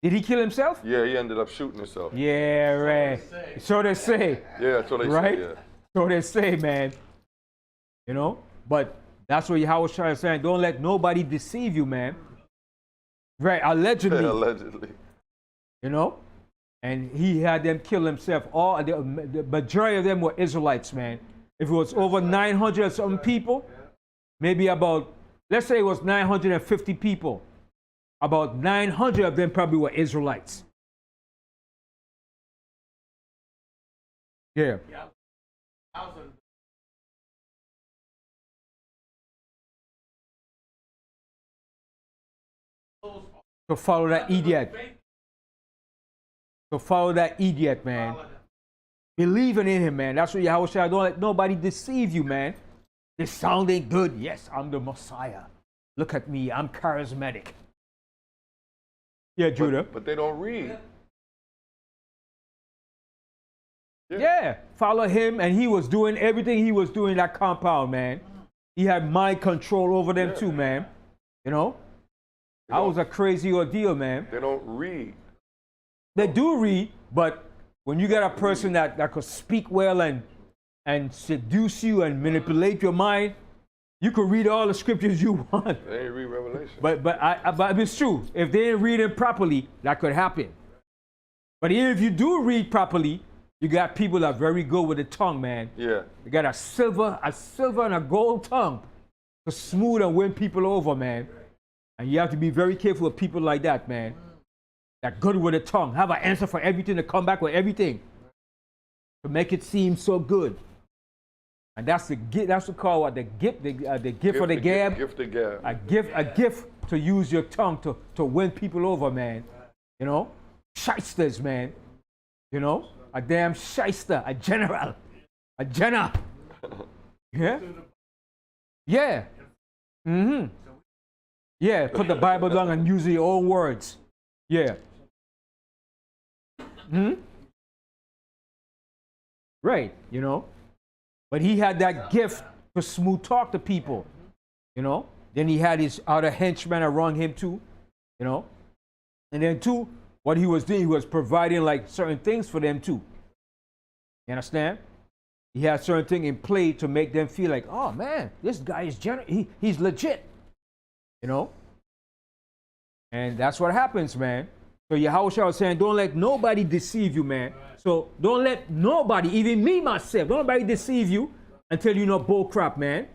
Did he kill himself? Yeah, he ended up shooting himself. Yeah, right. So they say. Yeah, so they right? say, yeah. So they say, man. You know? But that's what Yahawashi is saying. Don't let nobody deceive you, man. Right, allegedly. Allegedly. You know? And he had them kill himself. All the majority of them were Israelites, man. If it was over 900 or something people, maybe about, let's say it was 950 people. About 900 of them probably were Israelites. Yeah. To follow that idiot. To follow that idiot, man. Believing in him, man. That's what Yahawashi said. Don't let nobody deceive you, man. This sounding good. Yes, I'm the Messiah. Look at me. I'm charismatic. Yeah, Judah. But they don't read. Yeah, follow him, and he was doing everything he was doing in that compound, man. He had mind control over them too, man. You know? That was a crazy ordeal, man. They don't read. They do read, but when you got a person that could speak well and seduce you and manipulate your mind, you could read all the scriptures you want. They ain't read Revelation. But it's true. If they ain't reading properly, that could happen. But even if you do read properly, you got people that are very good with the tongue, man. Yeah. They got a silver and a gold tongue to smooth and win people over, man. And you have to be very careful with people like that, man. That good with the tongue. Have an answer for everything, to come back with everything. To make it seem so good. And that's the gift. That's what called what the gift. The gift of the gab. Gift of gab. A gift to use your tongue to win people over, man. You know, shysters, man. You know, a damn shyster, a general, a jenna. Yeah. Yeah. Mm-hmm. Yeah. Put the Bible down and use your own words. Yeah. Hmm. Right. You know. But he had that gift to smooth talk to people, you know. Then he had his other henchmen around him too, you know. And then too, what he was doing, he was providing like certain things for them too. You understand? He had certain things in play to make them feel like, oh man, this guy is he's legit, you know. And that's what happens, man. So Yahawashi was saying, don't let nobody deceive you, man. So don't let nobody, even me myself, don't nobody deceive you until you know bull crap, man.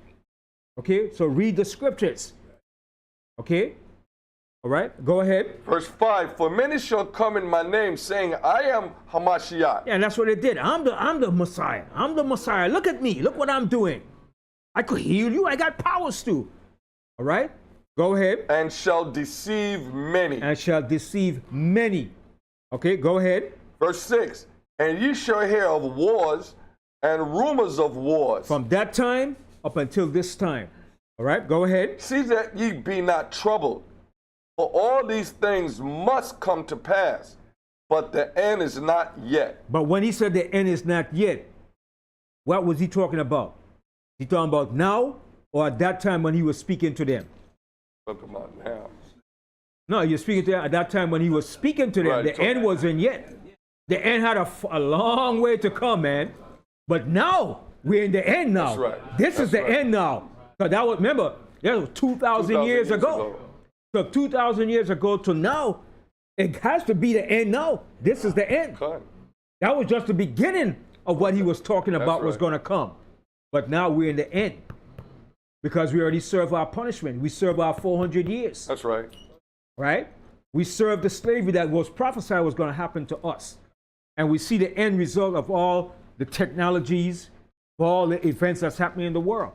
Okay, so read the scriptures. Okay, all right, go ahead. Verse 5, for many shall come in my name, saying, I am Mashayach. Yeah, and that's what they did. I'm the Messiah. I'm the Messiah. Look at me. Look what I'm doing. I could heal you. I got powers too. All right, go ahead. And shall deceive many. And shall deceive many. Okay, go ahead. Verse 6, and ye shall hear of wars and rumors of wars. From that time up until this time. All right, go ahead. See that ye be not troubled, for all these things must come to pass, but the end is not yet. But when he said the end is not yet, what was he talking about? He talking about now or at that time when he was speaking to them? Talk about now. No, you're speaking to them at that time when he was speaking to them. Right, the end wasn't yet. The end had a long way to come, man. But now, we're in the end now. That's right. This is the end now. Because that was, remember, that was 2,000 years ago. So 2,000 years ago to now, it has to be the end now. This is the end. Okay. That was just the beginning of what he was talking about was going to come. But now we're in the end. Because we already served our punishment. We served our 400 years. That's right. Right? We served the slavery that was prophesied was going to happen to us. And we see the end result of all the technologies, all the events that's happening in the world.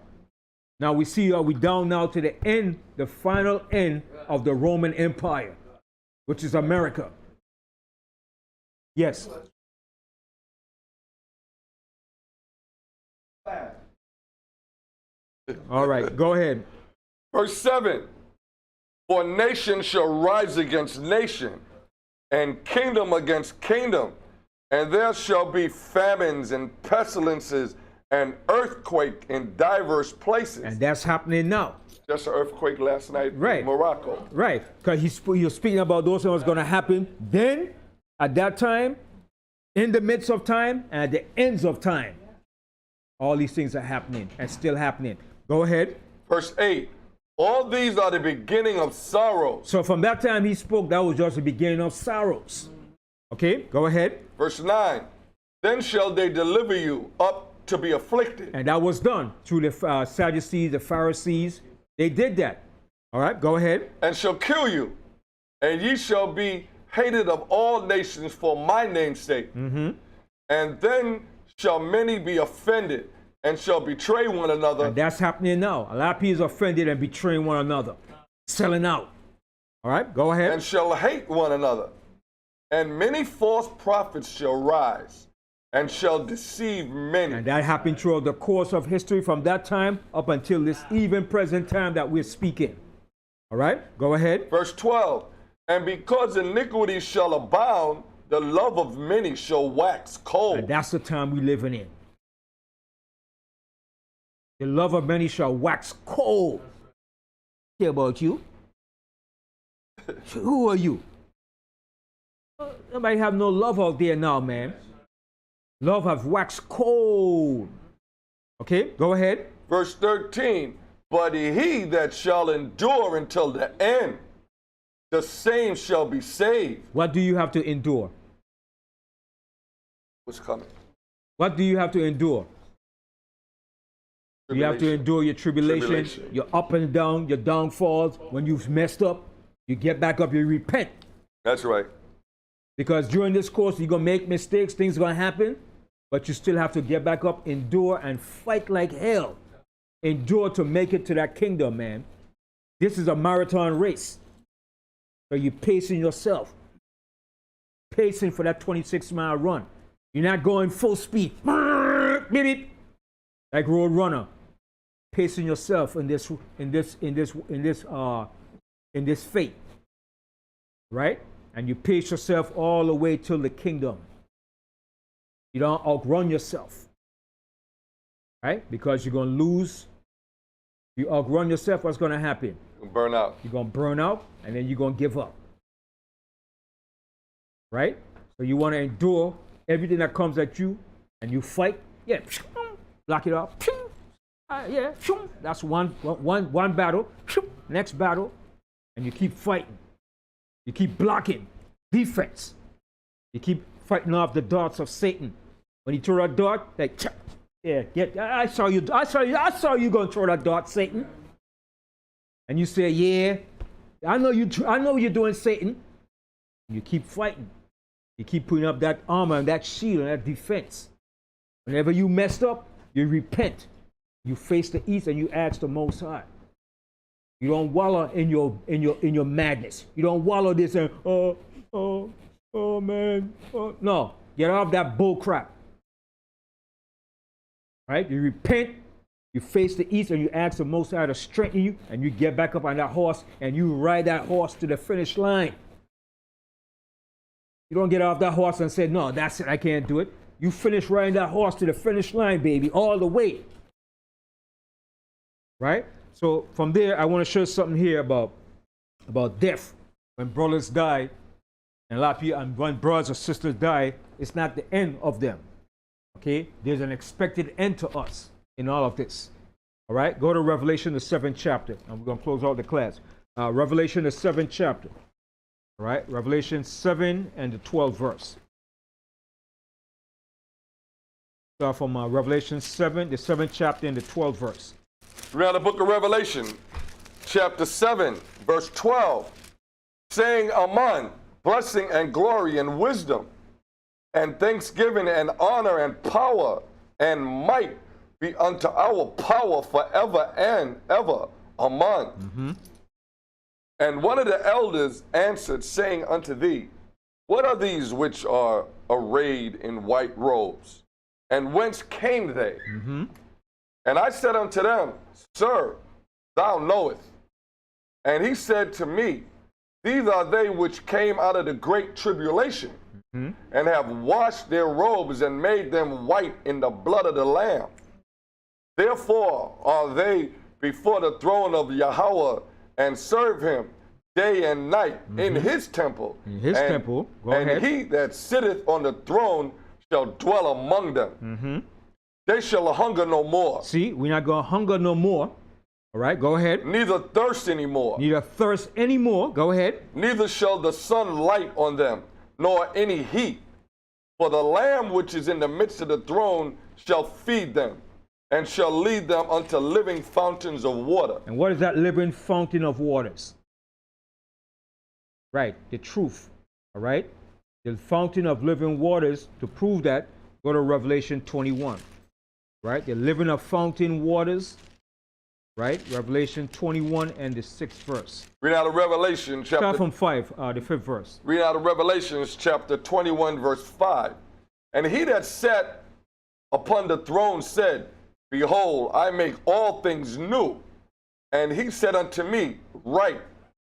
Now we see, we down now to the end, the final end of the Roman Empire, which is America. Yes. All right, go ahead. Verse 7, for nation shall rise against nation, and kingdom against kingdom, and there shall be famines and pestilences and earthquake in diverse places. And that's happening now. Just an earthquake last night in Morocco. Right, because he was speaking about those things going to happen then, at that time, in the midst of time, and at the ends of time. All these things are happening and still happening. Go ahead. Verse 8, all these are the beginning of sorrows. So from that time he spoke, that was just the beginning of sorrows. Okay, go ahead. Verse 9, then shall they deliver you up to be afflicted. And that was done through the Sadducees, the Pharisees. They did that. All right, go ahead. And shall kill you, and ye shall be hated of all nations for my name's sake. Mm-hmm. And then shall many be offended, and shall betray one another. And that's happening now. A lot of people are offended and betraying one another, selling out. All right, go ahead. And shall hate one another. And many false prophets shall rise, and shall deceive many. And that happened throughout the course of history from that time up until this even present time that we're speaking. All right, go ahead. Verse 12, and because iniquity shall abound, the love of many shall wax cold. And that's the time we're living in. The love of many shall wax cold. Care about you? Who are you? Nobody have no love out there now, man. Love have waxed cold. Okay, go ahead. Verse 13, but he that shall endure until the end, the same shall be saved. What do you have to endure? What's coming? What do you have to endure? You have to endure your tribulation, your up and down, your downfalls. When you've messed up, you get back up, you repent. That's right. Because during this course, you're going to make mistakes, things are going to happen, but you still have to get back up, endure, and fight like hell. Endure to make it to that kingdom, man. This is a marathon race. So you're pacing yourself, pacing for that 26-mile run. You're not going full speed, like road runner. Pacing yourself in this fate, right? And you pace yourself all the way till the kingdom. You don't outrun yourself, right? Because you're gonna lose. You outrun yourself, what's gonna happen? Burn out. You're gonna burn out, and then you're gonna give up, right? So you want to endure everything that comes at you, and you fight. Yeah, block it off. Yeah, that's one battle. Next battle, and you keep fighting. You keep blocking. Defense. You keep fighting off the darts of Satan. When he throw that dart, like, yeah, I saw you gonna throw that dart, Satan. And you say, yeah, I know you're doing, Satan. And you keep fighting. You keep putting up that armor and that shield and that defense. Whenever you messed up, you repent. You face the east and you ask the Most High. You don't wallow in your madness. You don't wallow this and oh man. No, get off that bull crap. Right? You repent. You face the east and you ask the Most High to strengthen you, and you get back up on that horse and you ride that horse to the finish line. You don't get off that horse and say, no, that's it, I can't do it. You finish riding that horse to the finish line, baby, all the way. Right? So from there, I want to show something here about death. When brothers die, and a lot of people, and when brothers or sisters die, it's not the end of them. Okay? There's an expected end to us in all of this. All right? Go to Revelation, the 7th chapter, and we're going to close out the class. Revelation, the 7th chapter. All right? Revelation 7 and the 12th verse. Start from Revelation 7, the 7th chapter and the 12th verse. Read out the book of Revelation, chapter 7, verse 12, saying, Amen, blessing and glory and wisdom, and thanksgiving and honor and power and might be unto our power forever and ever. Amen. Mm-hmm. And one of the elders answered, saying unto thee, what are these which are arrayed in white robes? And whence came they? Mm-hmm. And I said unto them, Sir, thou knowest. And he said to me, These are they which came out of the great tribulation, and have washed their robes and made them white in the blood of the Lamb. Therefore are they before the throne of Yahweh, and serve him day and night in his temple. In his temple. Go ahead. He that sitteth on the throne shall dwell among them. They shall hunger no more. See, we're not going to hunger no more. All right, go ahead. Neither thirst anymore. Neither thirst anymore. Go ahead. Neither shall the sun light on them, nor any heat. For the Lamb which is in the midst of the throne shall feed them, and shall lead them unto living fountains of water. And what is that living fountain of waters? Right, the truth. All right? The fountain of living waters, to prove that, go to Revelation 21. Right? The living of fountain waters. Right? Revelation 21 and the 6th verse. Read out of Revelation chapter... Start from 5, the 5th verse. Read out of Revelations chapter 21, verse 5. And he that sat upon the throne said, Behold, I make all things new. And he said unto me, Write,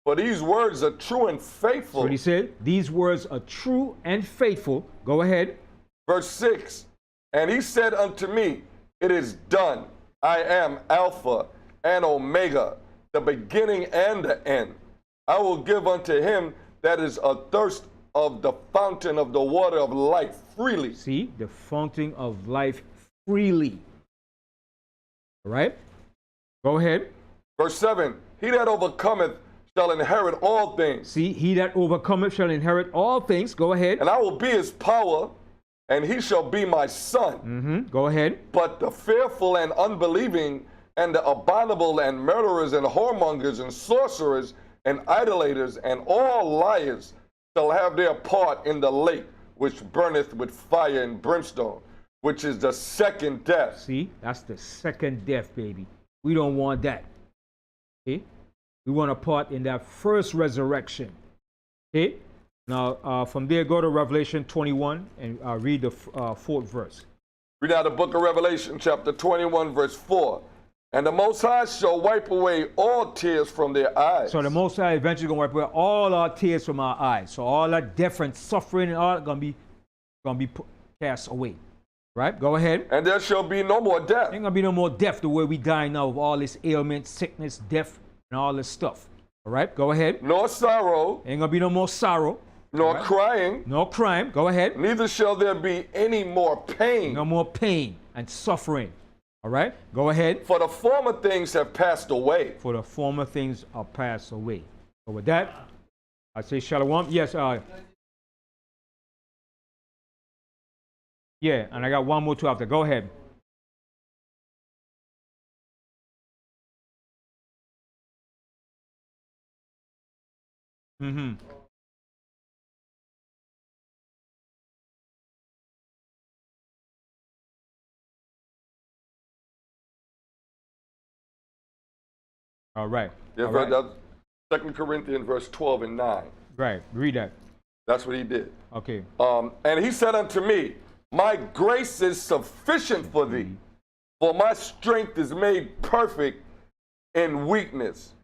for these words are true and faithful. So he said, these words are true and faithful. Go ahead. Verse 6. And he said unto me, It is done. I am Alpha and Omega, the beginning and the end. I will give unto him that is athirst of the fountain of the water of life freely. See, the fountain of life freely. All right? Go ahead. Verse 7, he that overcometh shall inherit all things. See, he that overcometh shall inherit all things. Go ahead. And I will be his power, and he shall be my son. Go ahead. But the fearful and unbelieving, and the abominable, and murderers, and whoremongers, and sorcerers, and idolaters, and all liars shall have their part in the lake, which burneth with fire and brimstone, which is the second death. See, that's the second death, baby. We don't want that. Okay? We want a part in that first resurrection. Okay? Now, from there, go to Revelation 21 and read the fourth verse. Read out the book of Revelation, chapter 21, verse 4. And the Most High shall wipe away all tears from their eyes. So the Most High eventually going to wipe away all our tears from our eyes. So all that death and suffering and all going to be cast away. Right? Go ahead. And there shall be no more death. Ain't going to be no more death the way we die now of all this ailment, sickness, death, and all this stuff. All right? Go ahead. Nor sorrow. Ain't going to be no more sorrow. Nor crying. No crime. Go ahead. Neither shall there be any more pain. No more pain and suffering. All right? Go ahead. For the former things have passed away. For the former things are passed away. So with that, I say shalom. Yes. Yeah, and I got one more too after. Go ahead. All right. Yeah, All right. That's 2 Corinthians verse 12 and 9. Right. Read that. That's what he did. Okay. And he said unto me, my grace is sufficient for thee, for my strength is made perfect in weakness.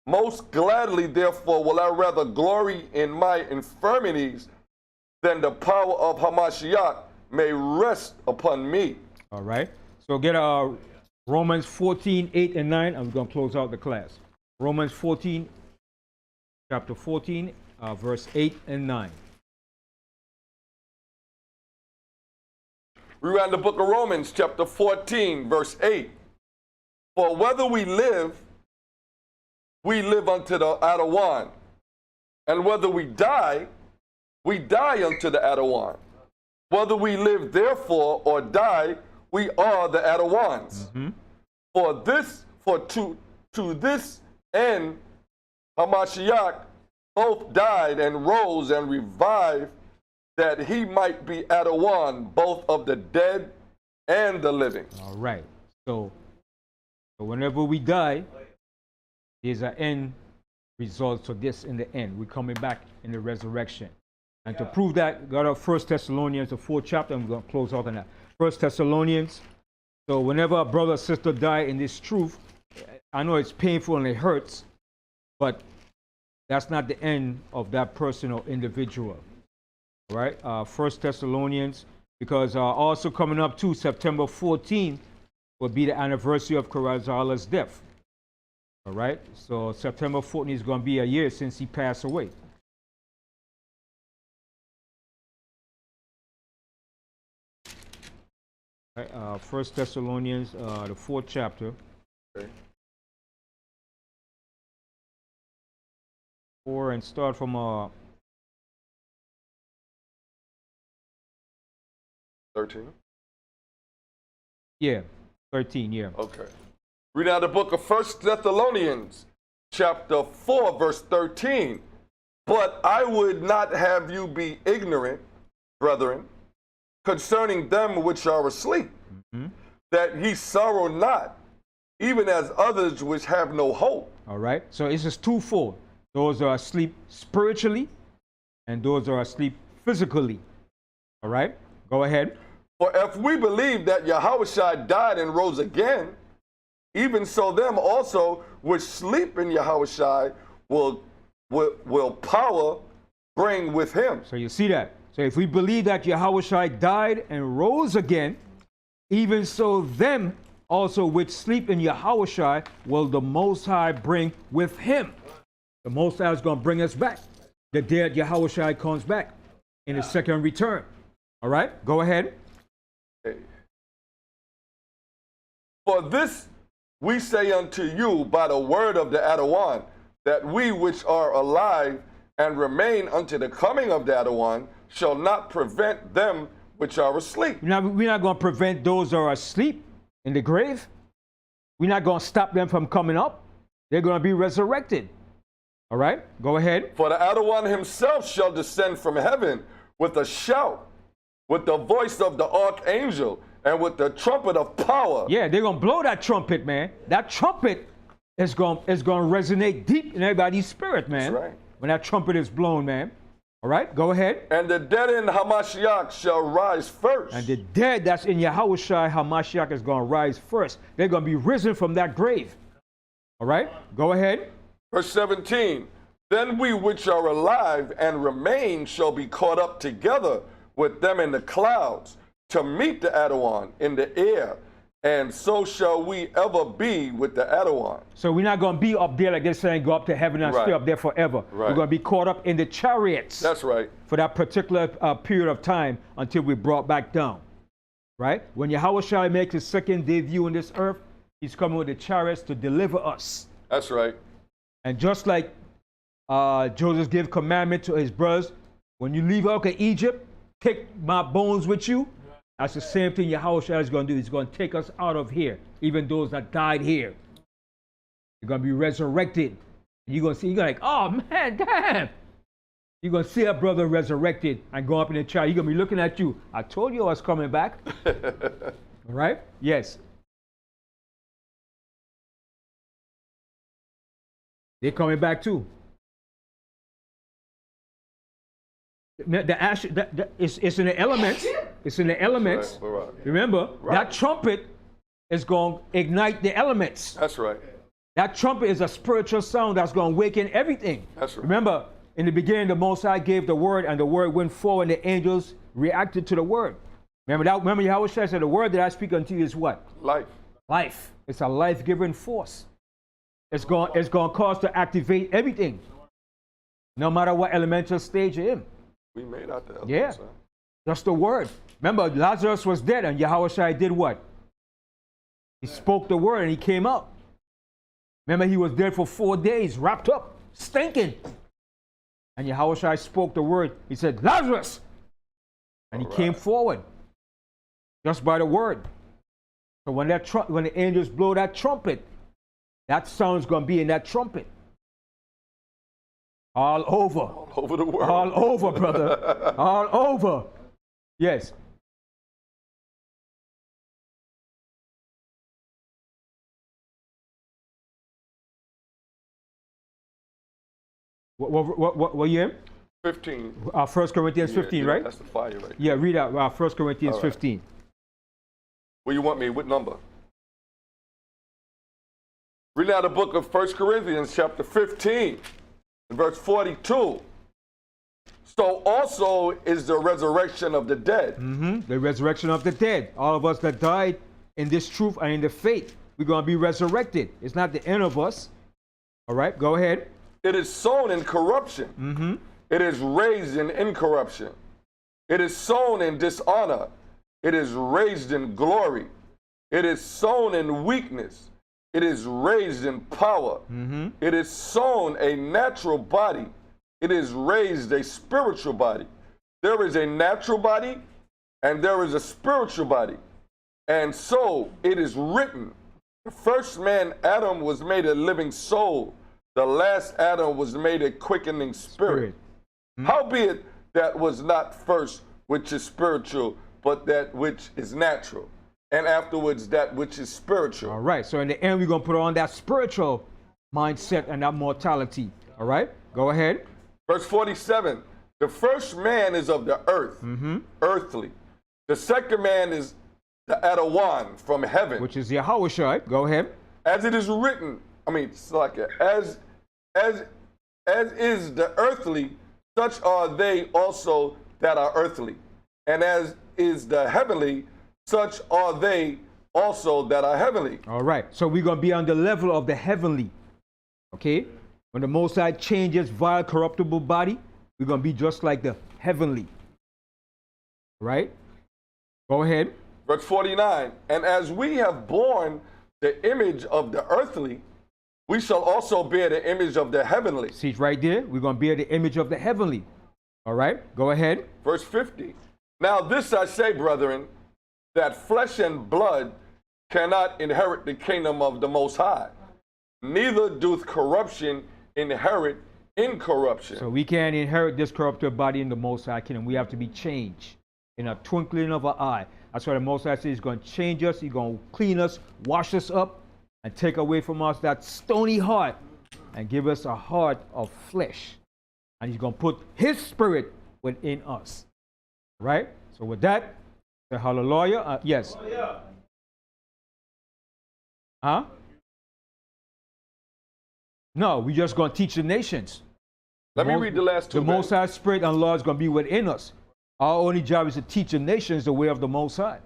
Most gladly, therefore, will I rather glory in my infirmities than the power of Mashayach may rest upon me. All right. So get Romans 14, 8 and 9. I'm going to close out the class. Romans 14, chapter 14, verse 8 and 9. We read the book of Romans, chapter 14, verse 8. For whether we live unto the Adawan. And whether we die unto the Adawan. Whether we live therefore or die, we are the Adawans. For to this end, Mashayach both died and rose and revived, that he might be Adawan, both of the dead and the living. All right. So whenever we die, there's an end result to this in the end. We're coming back in the resurrection. And to prove that, go to 1 Thessalonians, the 4th chapter. I'm going to close out on that. 1 Thessalonians. So whenever a brother or sister die in this truth, I know it's painful and it hurts, but that's not the end of that person or individual. All right? 1 Thessalonians, because also coming up to September 14th will be the anniversary of Karazala's death. All right? So September 14th is going to be a year since he passed away. All right, 1 Thessalonians, the 4th chapter. Okay. 4 and start from 13. Yeah, 13, yeah. Okay. Read out the book of 1 Thessalonians, chapter 4, verse 13. But I would not have you be ignorant, brethren, concerning them which are asleep, that ye sorrow not, even as others which have no hope. All right. So it's just twofold. Those are asleep spiritually, and those are asleep physically. All right. Go ahead. For if we believe that Yahawashi died and rose again, even so them also which sleep in Yahawashi will power bring with him. So you see that. So if we believe that Yahawashi died and rose again, even so them also which sleep in Yahawashi will the Most High bring with him. The Most High is going to bring us back the day that Yahawashi comes back. in his second return. All right, go ahead. For this we say unto you by the word of the Adawan, that we which are alive and remain unto the coming of the Adawan shall not prevent them which are asleep. We're not going to prevent those who are asleep in the grave. We're not going to stop them from coming up. They're going to be resurrected. All right, go ahead. For the Adawan himself shall descend from heaven with a shout, with the voice of the archangel, and with the trumpet of power. Yeah, they're going to blow that trumpet, man. That trumpet is going to resonate deep in everybody's spirit, man. That's right. When that trumpet is blown, man. All right, go ahead. And the dead in Mashayach shall rise first. And the dead that's in Yahawashi, Mashayach, is going to rise first. They're going to be risen from that grave. All right, go ahead. Verse 17, then we which are alive and remain shall be caught up together with them in the clouds to meet the Adawan in the air, and so shall we ever be with the Adawan. So we're not going to be up there like they're saying, go up to heaven and stay up there forever. Right. We're going to be caught up in the chariots. That's right. For that particular period of time until we're brought back down. Right? When Yahawashi makes his second debut on this earth, he's coming with the chariots to deliver us. That's right. And just like Joseph gave commandment to his brothers, when you leave out of Egypt, take my bones with you. That's the same thing Yahawashi is going to do. He's going to take us out of here, even those that died here. They're going to be resurrected. You're going to see, you're going to like, oh man, damn. You're going to see a brother resurrected and go up in the chariot. You're going to be looking at you. I told you I was coming back. All right? Yes. They're coming back too. The ash, it's in the elements. It's in the elements. Right. Remember, that trumpet is going to ignite the elements. That's right. That trumpet is a spiritual sound that's going to awaken everything. That's right. Remember, in the beginning, the Most High gave the word, and the word went forward, and the angels reacted to the word. Remember Yahawashi said, the word that I speak unto you is what? Life. Life. It's a life-giving force. It's going to cause to activate everything, no matter what elemental stage you're in. We made out the elements. Yeah. Huh? Just the word. Remember, Lazarus was dead, and Yahawashi did what? He spoke the word, and he came out. Remember, he was dead for 4 days, wrapped up, stinking. And Yahawashi spoke the word. He said, Lazarus! And he came forward, just by the word. So when the angels blow that trumpet, that sound's going to be in that trumpet. All over. All over the world. All over, brother. All over. Yes. What you in? 15. 1 Corinthians 15, right? That's the fire right. Yeah, read out 1 Corinthians 15. Where you want me? What number? Read out the book of 1 Corinthians chapter 15, verse 42. So also is the resurrection of the dead. The resurrection of the dead. All of us that died in this truth and in the faith, we're going to be resurrected. It's not the end of us. All right, go ahead. It is sown in corruption. It is raised in incorruption. It is sown in dishonor. It is raised in glory. It is sown in weakness. It is raised in power. It is sown a natural body. It is raised a spiritual body. There is a natural body and there is a spiritual body. And so it is written, the first man, Adam, was made a living soul. The last Adam was made a quickening spirit. Howbeit that was not first which is spiritual, but that which is natural. And afterwards that which is spiritual. All right, so in the end, we're going to put on that spiritual mindset and that mortality. All right, go ahead. Verse 47, the first man is of the earth, earthly. The second man is the Adawan from heaven. Which is Yahawashi. Go ahead. As it is written, it's like as is the earthly, such are they also that are earthly. And as is the heavenly, such are they also that are heavenly. All right, so we're going to be on the level of the heavenly. Okay? When the Most High changes vile, corruptible body, we're going to be just like the heavenly. Right? Go ahead. Verse 49, and as we have borne the image of the earthly, we shall also bear the image of the heavenly. See, it's right there. We're going to bear the image of the heavenly. All right? Go ahead. Verse 50, now this I say, brethren, that flesh and blood cannot inherit the kingdom of the Most High, neither doth corruption inherit incorruption. So we can't inherit this corruptible body in the Most High kingdom. We have to be changed in a twinkling of an eye. That's why the Most High says he's going to change us, he's going to clean us, wash us up, and take away from us that stony heart and give us a heart of flesh. And he's going to put his spirit within us. Right? So with that, say hallelujah. Yes. Huh? No, we're just going to teach the nations. Let me read the last two. The Most High Spirit and law is going to be within us. Our only job is to teach the nations the way of the Most High.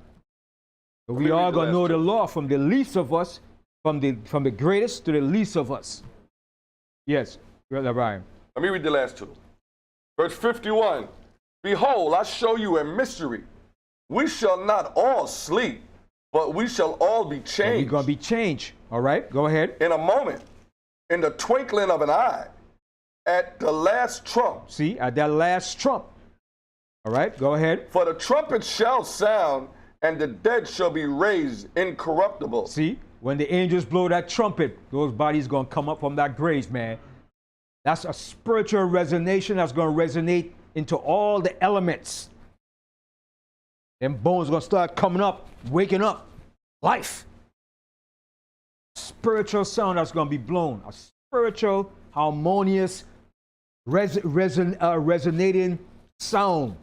So we are going to know the law from the least of us, from the greatest to the least of us. Yes, Brother Brian. Let me read the last two. Verse 51, behold, I show you a mystery. We shall not all sleep, but we shall all be changed. We're going to be changed. All right, go ahead. In a moment, in the twinkling of an eye, at the last trump. See, at that last trump. All right, go ahead. For the trumpet shall sound, and the dead shall be raised incorruptible. See, when the angels blow that trumpet, those bodies going to come up from that grave, man. That's a spiritual resonation that's going to resonate into all the elements. Them bones going to start coming up, waking up. Life. Spiritual sound that's going to be blown. A spiritual, harmonious, resonating sound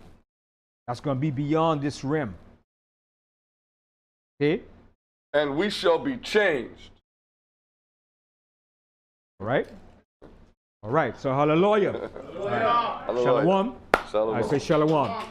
that's going to be beyond this realm. Okay? And we shall be changed. All right? All right, so hallelujah. Hallelujah. Shalom. Shalom. I say shalom.